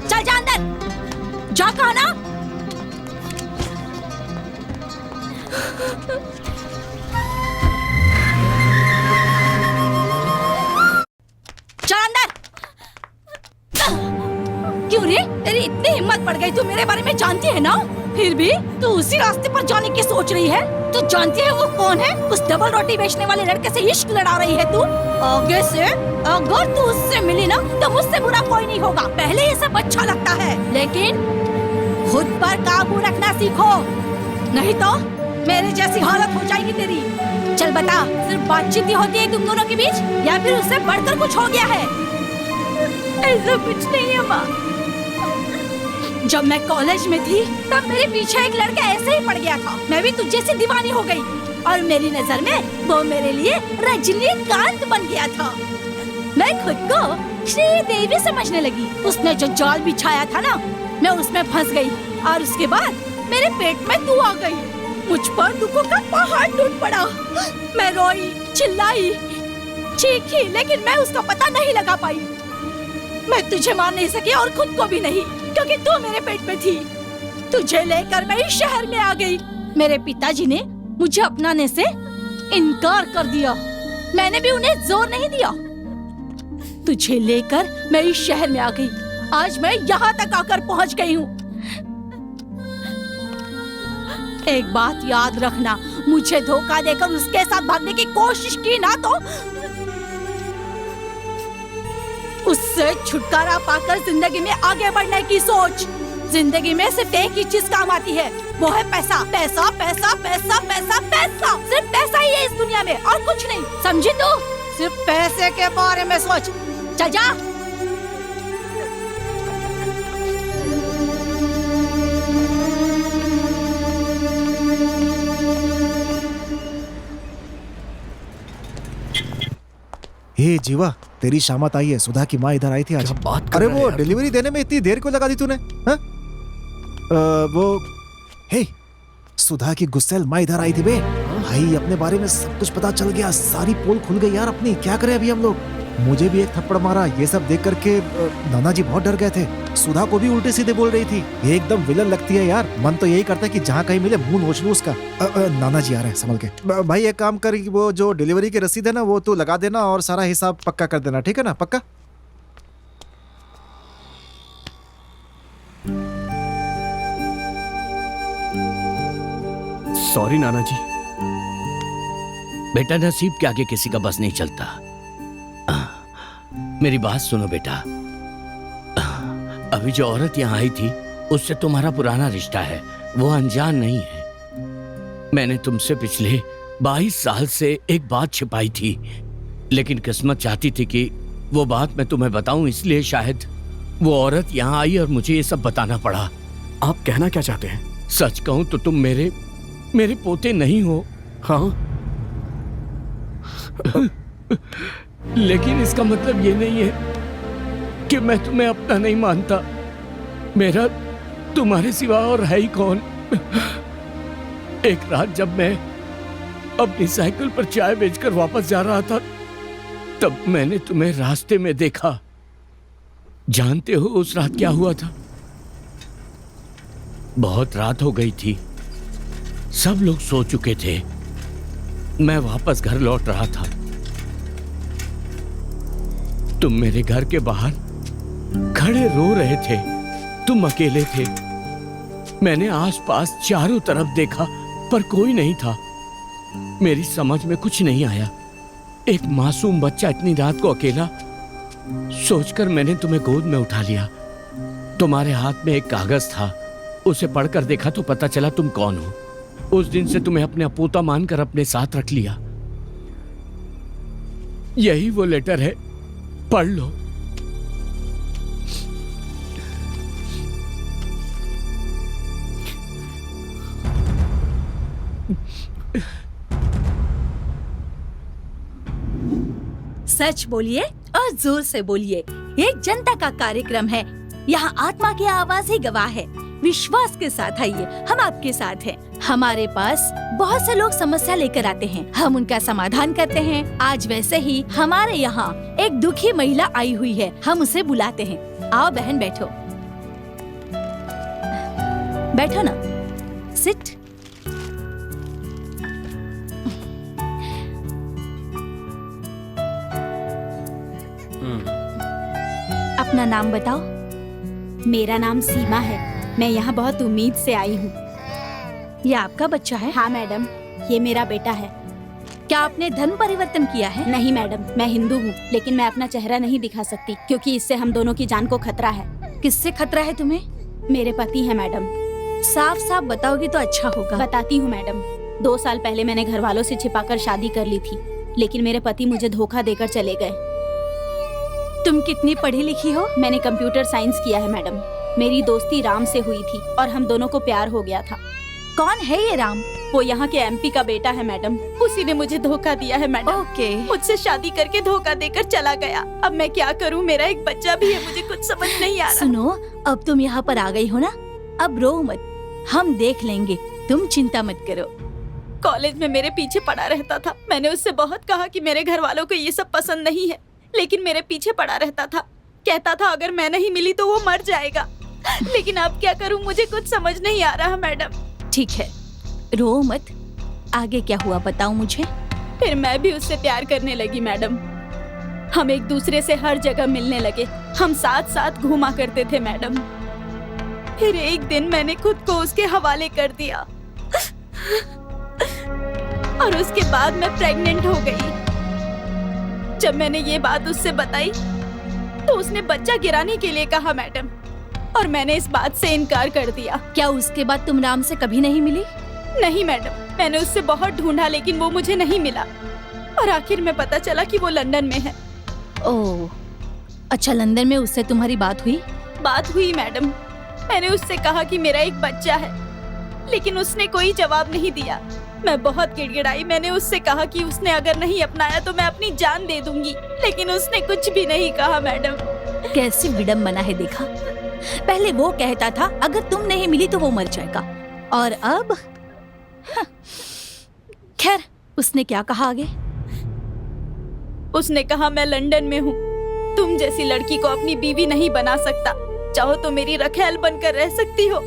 Speaker 8: चल जा अंदर जा, कहा ना। चल अंदर। क्यों रे, तेरी इतनी हिम्मत बढ़ गई? तू मेरे बारे में जानती है ना, फिर भी तू उसी रास्ते पर जाने की सोच रही है। तू जानती है वो कौन है? उस डबल रोटी बेचने वाले लड़के से इश्क लड़ा रही है तू। आगे से अगर तू उससे मिली ना तो मुझसे बुरा कोई नहीं होगा। पहले ये सब अच्छा लगता है, लेकिन खुद पर काबू रखना सीखो, नहीं तो मेरे जैसी हालत हो जाएगी तेरी। चल बता, सिर्फ बातचीत ही होती है तुम दोनों के बीच या फिर उससे बढ़कर कुछ हो गया है? ऐसा कुछ नहीं है माँ। जब मैं कॉलेज में थी तब मेरे पीछे एक लड़का ऐसे ही पड़ गया था। मैं भी तुझे से दीवानी हो गई और मेरी नजर में वो मेरे लिए रजनीकांत बन गया था। मैं खुद को श्रीदेवी समझने लगी। उसने जो जाल बिछाया था ना, मैं उसमें फंस गई और उसके बाद मेरे पेट में तू आ गई। मुझ पर दुखों का पहाड़ टूट पड़ा। मैं रोई, चिल्लाई, चीखी, लेकिन मैं उसका पता नहीं लगा पाई। मैं तुझे मार नहीं सकी और खुद को भी नहीं, क्योंकि तू मेरे पेट में थी। तुझे लेकर मैं इस शहर में आ गई। मेरे पिताजी ने मुझे अपनाने से इनकार कर दिया। मैंने भी उन्हें जोर नहीं दिया। तुझे लेकर मैं इस शहर में आ गई। आज मैं यहाँ तक आकर पहुँच गई हूँ। एक बात याद रखना, मुझे धोखा देकर उसके साथ भागने की कोशिश की ना तो उससे छुटकारा पाकर जिंदगी में आगे बढ़ने की सोच। जिंदगी में सिर्फ एक ही चीज काम आती है, वो है पैसा। पैसा पैसा पैसा पैसा पैसा, सिर्फ पैसा ही है इस दुनिया में और कुछ नहीं, समझी तू? सिर्फ पैसे के बारे में सोच। चल जा।
Speaker 9: हे जीवा, तेरी शामत आई है। सुधा की माँ इधर आई थी आज।
Speaker 10: क्या बात कर
Speaker 9: अरे
Speaker 10: रहा है
Speaker 9: वो
Speaker 10: यार?
Speaker 9: डिलीवरी देने में इतनी देर क्यों लगा दी तूने? हाँ? वो हे सुधा की गुस्सेल माँ इधर आई थी बे। भाई अपने बारे में सब कुछ पता चल गया, सारी पोल खुल गई यार अपनी। क्या करें अभी हम लोग? मुझे भी एक थप्पड़ मारा। ये सब देख करके नाना जी बहुत डर गए थे। सुधा को भी उल्टे सीधे बोल रही थी। ये एकदम विलन लगती है यार। मन तो यही करता है कि जहाँ कहीं मिले मुंह नोच लूं उसका। नाना जी आ रहे हैं, संभल के। भाई एक काम कर, वो जो डिलीवरी की रसीद है ना वो तू लगा देना और सारा हिसाब पक्का कर देना, ठीक है ना? पक्का।
Speaker 10: सॉरी नाना जी।
Speaker 5: बेटा, नसीब के आगे किसी का बस नहीं चलता। मेरी बात सुनो बेटा। अभी जो औरत यहाँ आई थी उससे तुम्हारा पुराना रिश्ता है, वो अनजान नहीं है। मैंने तुमसे पिछले 22 साल से एक बात छिपाई थी, लेकिन किस्मत चाहती थी कि वो बात मैं तुम्हें बताऊं, इसलिए शायद वो औरत यहाँ आई और मुझे ये सब बताना पड़ा।
Speaker 10: आप कहना क्या चाहते हैं?
Speaker 5: सच कहूं तो तुम मेरे पोते नहीं हो।
Speaker 10: हाँ,
Speaker 5: लेकिन इसका मतलब ये नहीं है कि मैं तुम्हें अपना नहीं मानता। मेरा तुम्हारे सिवा और है ही कौन। एक रात जब मैं अपनी साइकिल पर चाय बेचकर वापस जा रहा था, तब मैंने तुम्हें रास्ते में देखा। जानते हो उस रात क्या हुआ था? बहुत रात हो गई थी, सब लोग सो चुके थे। मैं वापस घर लौट रहा था। तुम मेरे घर के बाहर खड़े रो रहे थे। तुम अकेले थे। मैंने आसपास चारों तरफ देखा पर कोई नहीं था। मेरी समझ में कुछ नहीं आया। एक मासूम बच्चा इतनी रात को अकेला, सोचकर मैंने तुम्हें गोद में उठा लिया। तुम्हारे हाथ में एक कागज था, उसे पढ़कर देखा तो पता चला तुम कौन हो। उस दिन से तुम्हें अपने अपोता मानकर अपने साथ रख लिया। यही वो लेटर है, पढ़ लो।
Speaker 8: सच बोलिए और जोर से बोलिए। ये जनता का कार्यक्रम है, यहाँ आत्मा की आवाज ही गवाह है। विश्वास के साथ आइए, हम आपके साथ हैं। हमारे पास बहुत से लोग समस्या लेकर आते हैं, हम उनका समाधान करते हैं। आज वैसे ही हमारे यहाँ एक दुखी महिला आई हुई है, हम उसे बुलाते हैं। आओ बहन, बैठो। बैठो ना, सिट। अपना नाम बताओ।
Speaker 6: मेरा नाम सीमा है। मैं यहाँ बहुत उम्मीद से आई हूँ।
Speaker 8: ये आपका बच्चा है?
Speaker 6: हाँ मैडम, ये मेरा बेटा है।
Speaker 8: क्या आपने धर्म परिवर्तन किया है?
Speaker 6: नहीं मैडम, मैं हिंदू हूँ, लेकिन मैं अपना चेहरा नहीं दिखा सकती क्योंकि इससे हम दोनों की जान को खतरा है।
Speaker 8: किससे खतरा है तुम्हें?
Speaker 6: मेरे पति है मैडम।
Speaker 8: साफ साफ बताओगी तो अच्छा होगा।
Speaker 6: बताती हूँ मैडम। 2 साल पहले मैंने घर वालों से छिपाकर शादी कर ली थी, लेकिन मेरे पति मुझे धोखा देकर चले गए।
Speaker 8: तुम कितनी पढ़ी लिखी हो?
Speaker 6: मैंने कंप्यूटर साइंस किया है मैडम। मेरी दोस्ती राम से हुई थी और हम दोनों को प्यार हो गया था।
Speaker 8: कौन है ये राम?
Speaker 6: वो यहाँ के एमपी का बेटा है मैडम। उसी ने मुझे धोखा दिया है मैडम।
Speaker 8: ओके।
Speaker 6: मुझसे शादी करके धोखा देकर चला गया। अब मैं क्या करूँ? मेरा एक बच्चा भी है, मुझे कुछ समझ नहीं आ रहा।
Speaker 8: सुनो, अब तुम यहाँ पर आ गई हो ना, अब रो मत, हम देख लेंगे, तुम चिंता मत करो।
Speaker 6: कॉलेज में मेरे पीछे पड़ा रहता था। मैंने उससे बहुत कहा कि मेरे घर वालों को ये सब पसंद नहीं है, लेकिन मेरे पीछे पड़ा रहता था। कहता था अगर मैं नहीं मिली तो वो मर जाएगा। लेकिन अब क्या करूं, मुझे कुछ समझ नहीं आ रहा मैडम।
Speaker 8: ठीक है, रो मत। आगे क्या हुआ बताओ मुझे।
Speaker 6: फिर मैं भी उससे प्यार करने लगी मैडम। हम एक दूसरे से हर जगह मिलने लगे। हम साथ साथ घूमा करते थे मैडम। फिर एक दिन मैंने खुद को उसके हवाले कर दिया। और उसके बाद मैं प्रेग्नेंट हो गई। जब मैंने ये बात उससे बताई तो उसने बच्चा गिराने के लिए कहा मैडम, और मैंने इस बात से इनकार कर दिया।
Speaker 8: क्या उसके बाद तुम राम से कभी नहीं मिली?
Speaker 6: नहीं मैडम, मैंने उससे बहुत ढूंढा लेकिन वो मुझे नहीं मिला, और आखिर में पता चला कि वो लंदन में है।
Speaker 8: ओह, अच्छा, लंदन में उससे तुम्हारी बात हुई?
Speaker 6: बात हुई मैडम, मैंने उससे कहा कि मेरा एक बच्चा है, लेकिन उसने कोई जवाब नहीं दिया। मैं बहुत गिड़गिड़ाई। मैंने उससे कहा कि उसने अगर नहीं अपनाया तो मैं अपनी जान दे दूंगी, लेकिन उसने कुछ भी नहीं कहा मैडम।
Speaker 8: कैसी विडम्बना है, देखा? पहले वो कहता था अगर तुम नहीं मिली तो वो मर जाएगा, और अब खैर, उसने क्या कहा आगे?
Speaker 6: उसने कहा मैं लंदन में हूँ, तुम जैसी लड़की को अपनी बीवी नहीं बना सकता, चाहो तो मेरी रखैल बनकर रह सकती हो,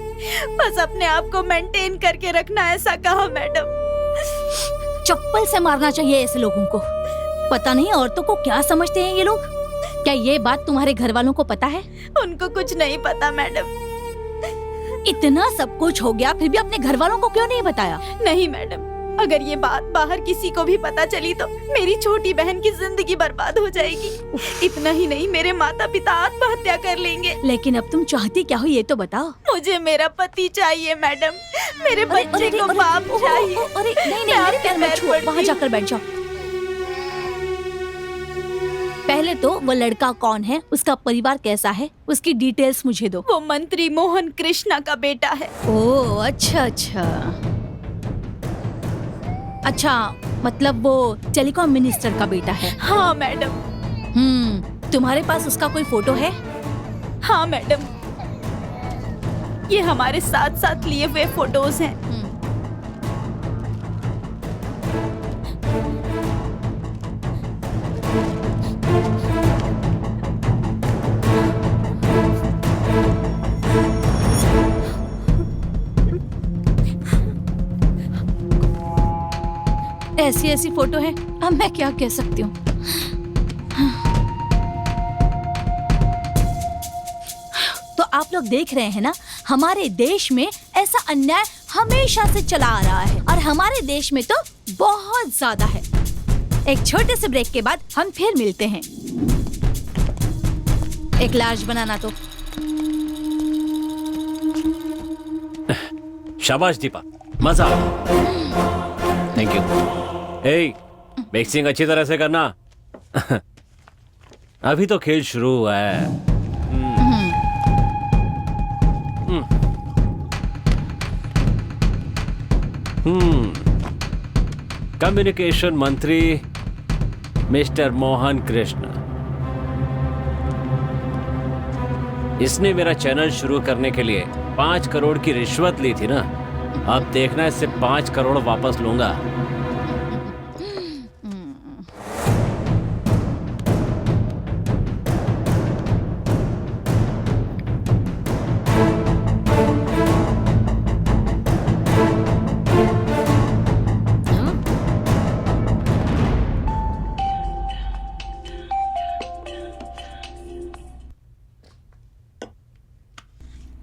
Speaker 6: बस अपने आप को मेंटेन करके रखना, ऐसा कहा मैडम।
Speaker 8: चप्पल से मारना चाहिए ऐसे लोगों को। पता नहीं औरतों को क्या समझते हैं ये लोग। क्या ये बात तुम्हारे घर वालों को पता है?
Speaker 6: उनको कुछ नहीं पता मैडम।
Speaker 8: इतना सब कुछ हो गया फिर भी अपने घर वालों को क्यों नहीं बताया?
Speaker 6: नहीं मैडम, अगर ये बात बाहर किसी को भी पता चली तो मेरी छोटी बहन की जिंदगी बर्बाद हो जाएगी। इतना ही नहीं, मेरे माता पिता आत्महत्या कर लेंगे।
Speaker 8: लेकिन अब तुम चाहती क्या हो ये तो बताओ।
Speaker 6: मुझे मेरा पति चाहिए मैडम, मेरे बच्चे को बाप चाहिए।
Speaker 8: अरे नहीं नहीं, मेरे पैर मत छुओ, वहाँ जाकर बैठ जाओ। पहले तो वो लड़का कौन है, उसका परिवार कैसा है, उसकी डिटेल्स मुझे दो।
Speaker 6: वो मंत्री मोहन कृष्णा का बेटा है।
Speaker 8: ओह, अच्छा अच्छा अच्छा, मतलब वो टेलीकॉम मिनिस्टर का बेटा है।
Speaker 6: हाँ मैडम।
Speaker 8: तुम्हारे पास उसका कोई फोटो है?
Speaker 6: हाँ मैडम, ये हमारे साथ साथ लिए हुए फोटोज हैं।
Speaker 8: ऐसी ऐसी फोटो है, अब मैं क्या कह सकती हूँ। तो आप लोग देख रहे हैं ना, हमारे देश में ऐसा अन्याय हमेशा से चला आ रहा है, और हमारे देश में तो बहुत ज्यादा है। एक छोटे से ब्रेक के बाद हम फिर मिलते हैं। एक लाश बनाना तो।
Speaker 2: शाबाश दीपा, मजा थैंक यू। ए, मिक्सिंग अच्छी तरह से करना। अभी तो खेल शुरू हुआ है। कम्युनिकेशन मंत्री मिस्टर मोहन कृष्ण, इसने मेरा चैनल शुरू करने के लिए 5 करोड़ की रिश्वत ली थी ना। अब देखना, इससे 5 करोड़ वापस लूंगा।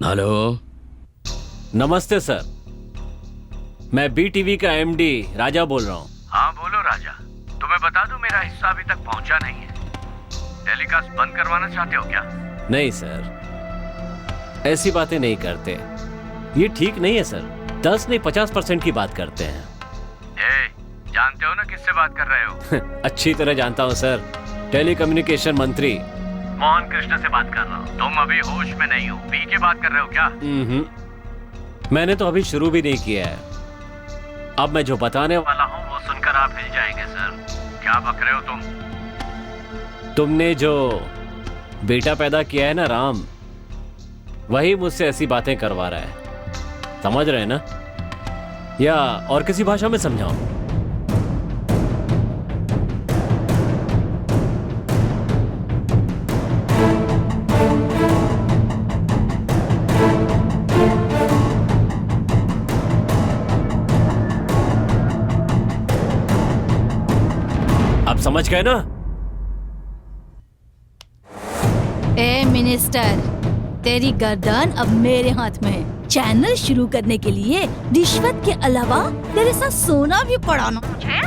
Speaker 5: हेलो,
Speaker 2: नमस्ते सर, मैं BTV का MD राजा बोल रहा हूँ।
Speaker 5: हाँ बोलो राजा, तुम्हें बता दूं मेरा हिस्सा अभी तक पहुंचा नहीं है। टेलीकास्ट बंद करवाना चाहते हो क्या?
Speaker 2: नहीं सर, ऐसी बातें नहीं करते, ये ठीक नहीं है सर। 10 नहीं 50% की बात करते हैं।
Speaker 5: जानते हो ना किससे बात कर रहे हो?
Speaker 2: अच्छी तरह जानता हूँ सर, टेलीकम्युनिकेशन मंत्री
Speaker 5: मोहन कृष्ण से बात कर रहा हूँ। तुम अभी होश में नहीं हो, पी के बात कर रहे हो क्या?
Speaker 2: मैंने तो अभी शुरू भी नहीं किया है। अब मैं जो बताने वाला हूँ वो सुनकर आप हिल जाएंगे सर।
Speaker 5: क्या बक रहे हो तुम?
Speaker 2: तुमने जो बेटा पैदा किया है ना राम, वही मुझसे ऐसी बातें करवा रहा है। समझ रहे हैं ना? या और किसी भाषा में समझाऊं? समझ गए ना?
Speaker 8: ए मिनिस्टर, तेरी गर्दन अब मेरे हाथ में है। चैनल शुरू करने के लिए रिश्वत के अलावा तेरे साथ सोना भी पड़ा ना मुझे।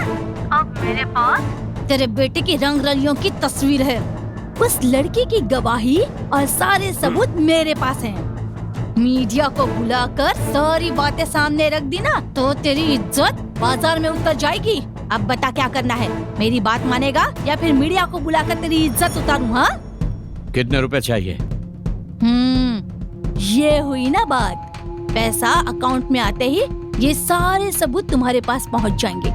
Speaker 8: अब मेरे पास तेरे बेटे की रंग रलियों की तस्वीर है, उस लड़की की गवाही और सारे सबूत मेरे पास हैं। मीडिया को बुलाकर सारी बातें सामने रख दी ना तो तेरी इज्जत बाजार में उतर जाएगी। अब बता क्या करना है, मेरी बात मानेगा या फिर मीडिया को बुलाकर तेरी इज्जत उतारूं? हाँ,
Speaker 5: कितने रुपए चाहिए?
Speaker 8: ये हुई ना बात। पैसा अकाउंट में आते ही ये सारे सबूत तुम्हारे पास पहुंच जाएंगे।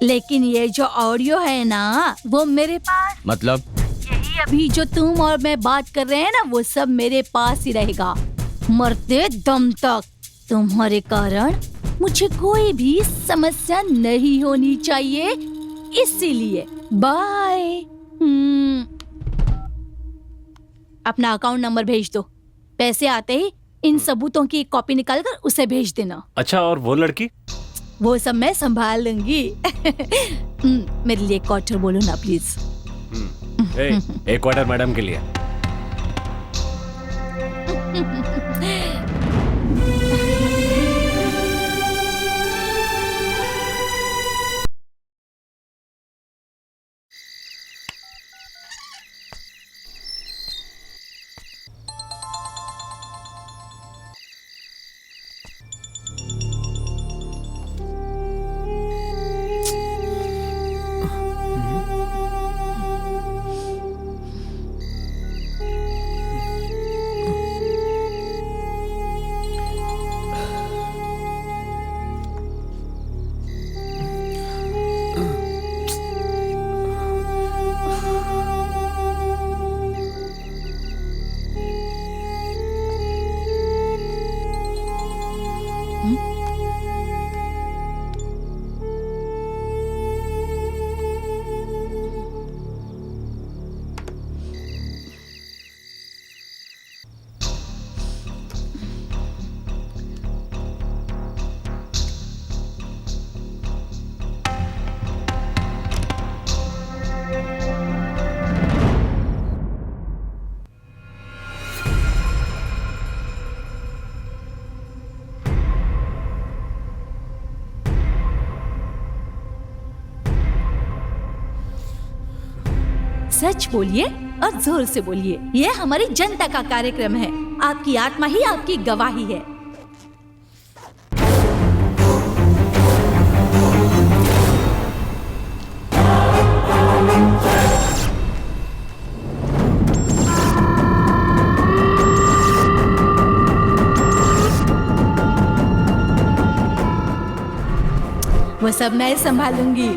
Speaker 8: लेकिन ये जो ऑडियो है ना वो मेरे पास,
Speaker 5: मतलब?
Speaker 8: यही अभी जो तुम और मैं बात कर रहे हैं ना वो सब मेरे पास ही रहेगा, मरते दम तक। तुम्हारे कारण मुझे कोई भी समस्या नहीं होनी चाहिए, इसीलिए बाय। अपना अकाउंट नंबर भेज दो। पैसे आते ही इन सबूतों की एक कॉपी निकालकर उसे भेज देना।
Speaker 2: अच्छा, और वो लड़की?
Speaker 8: वो सब मैं संभाल लूंगी। मेरे लिए क्वार्टर बोलो ना प्लीज।
Speaker 2: एक क्वार्टर मैडम के लिए।
Speaker 8: सच बोलिए और जोर से बोलिए, ये हमारी जनता का कार्यक्रम है। आपकी आत्मा ही आपकी गवाही है। वो सब मैं संभालूंगी।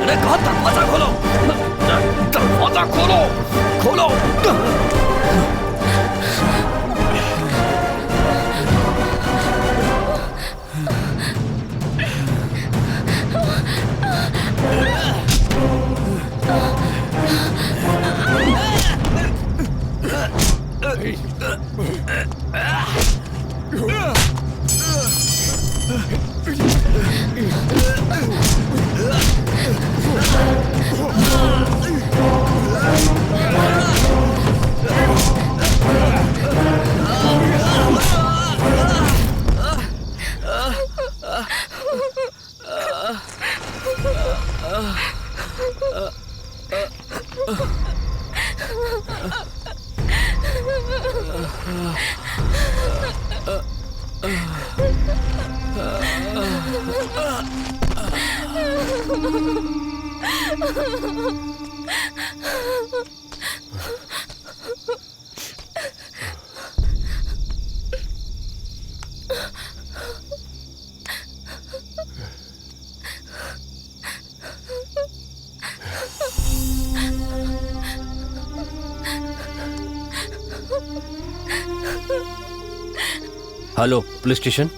Speaker 5: मैंने कहा दरवाजा खोलो, दरवाजा खोलो, खोलो।
Speaker 2: Hello police station.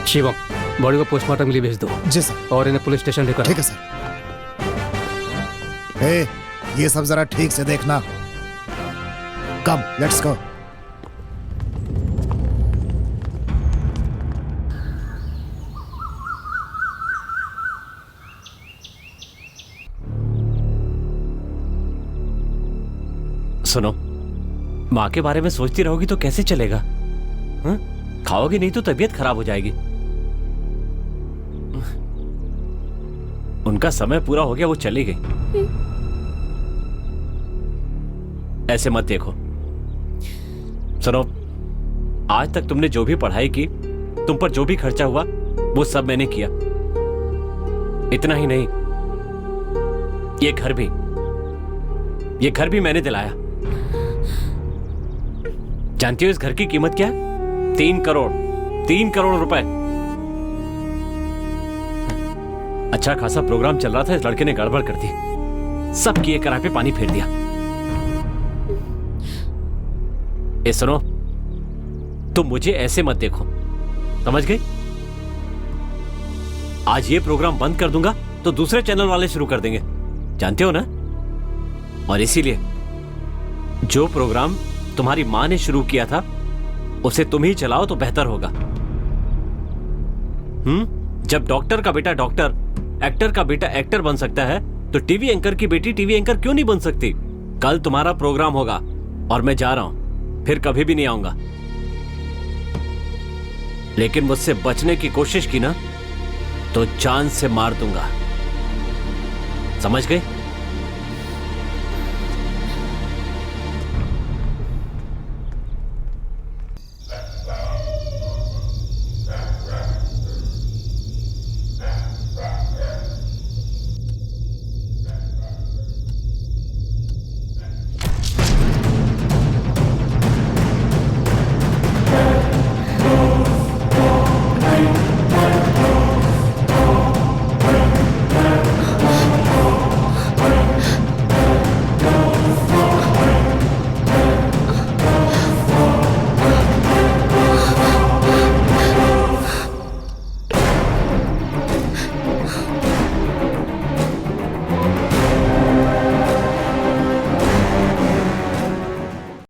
Speaker 3: Shivam, body को पोस्टमार्टम के लिए भेज दो।
Speaker 9: जी सर।
Speaker 3: और इन्हें पुलिस स्टेशन लेकर
Speaker 9: ठीक है सर। ये सब जरा ठीक से देखना। कम, लेट्स गो।
Speaker 2: सुनो, माँ के बारे में सोचती रहोगी तो कैसे चलेगा? हाँ? खाओगी नहीं तो तबीयत खराब हो जाएगी। उनका समय पूरा हो गया, वो चली गई। ऐसे मत देखो। सुनो, आज तक तुमने जो भी पढ़ाई की, तुम पर जो भी खर्चा हुआ, वो सब मैंने किया। इतना ही नहीं, ये घर भी मैंने दिलाया। जानती हो इस घर की कीमत क्या है? 3 करोड़ रुपए। अच्छा खासा प्रोग्राम चल रहा था, इस लड़के ने गड़बड़ कर दी, सब किए कराए पे पानी फेर दिया। ए सुनो, तुम मुझे ऐसे मत देखो, समझ गई? आज ये प्रोग्राम बंद कर दूंगा तो दूसरे चैनल वाले शुरू कर देंगे, जानते हो ना? और इसीलिए जो प्रोग्राम तुम्हारी मां ने शुरू किया था उसे तुम ही चलाओ तो बेहतर होगा। जब डॉक्टर का बेटा डॉक्टर, एक्टर का बेटा एक्टर बन सकता है तो टीवी एंकर की बेटी टीवी एंकर क्यों नहीं बन सकती? कल तुम्हारा प्रोग्राम होगा और मैं जा रहा हूं, फिर कभी भी नहीं आऊंगा। लेकिन मुझसे बचने की कोशिश की ना तो जान से मार दूंगा, समझ गए?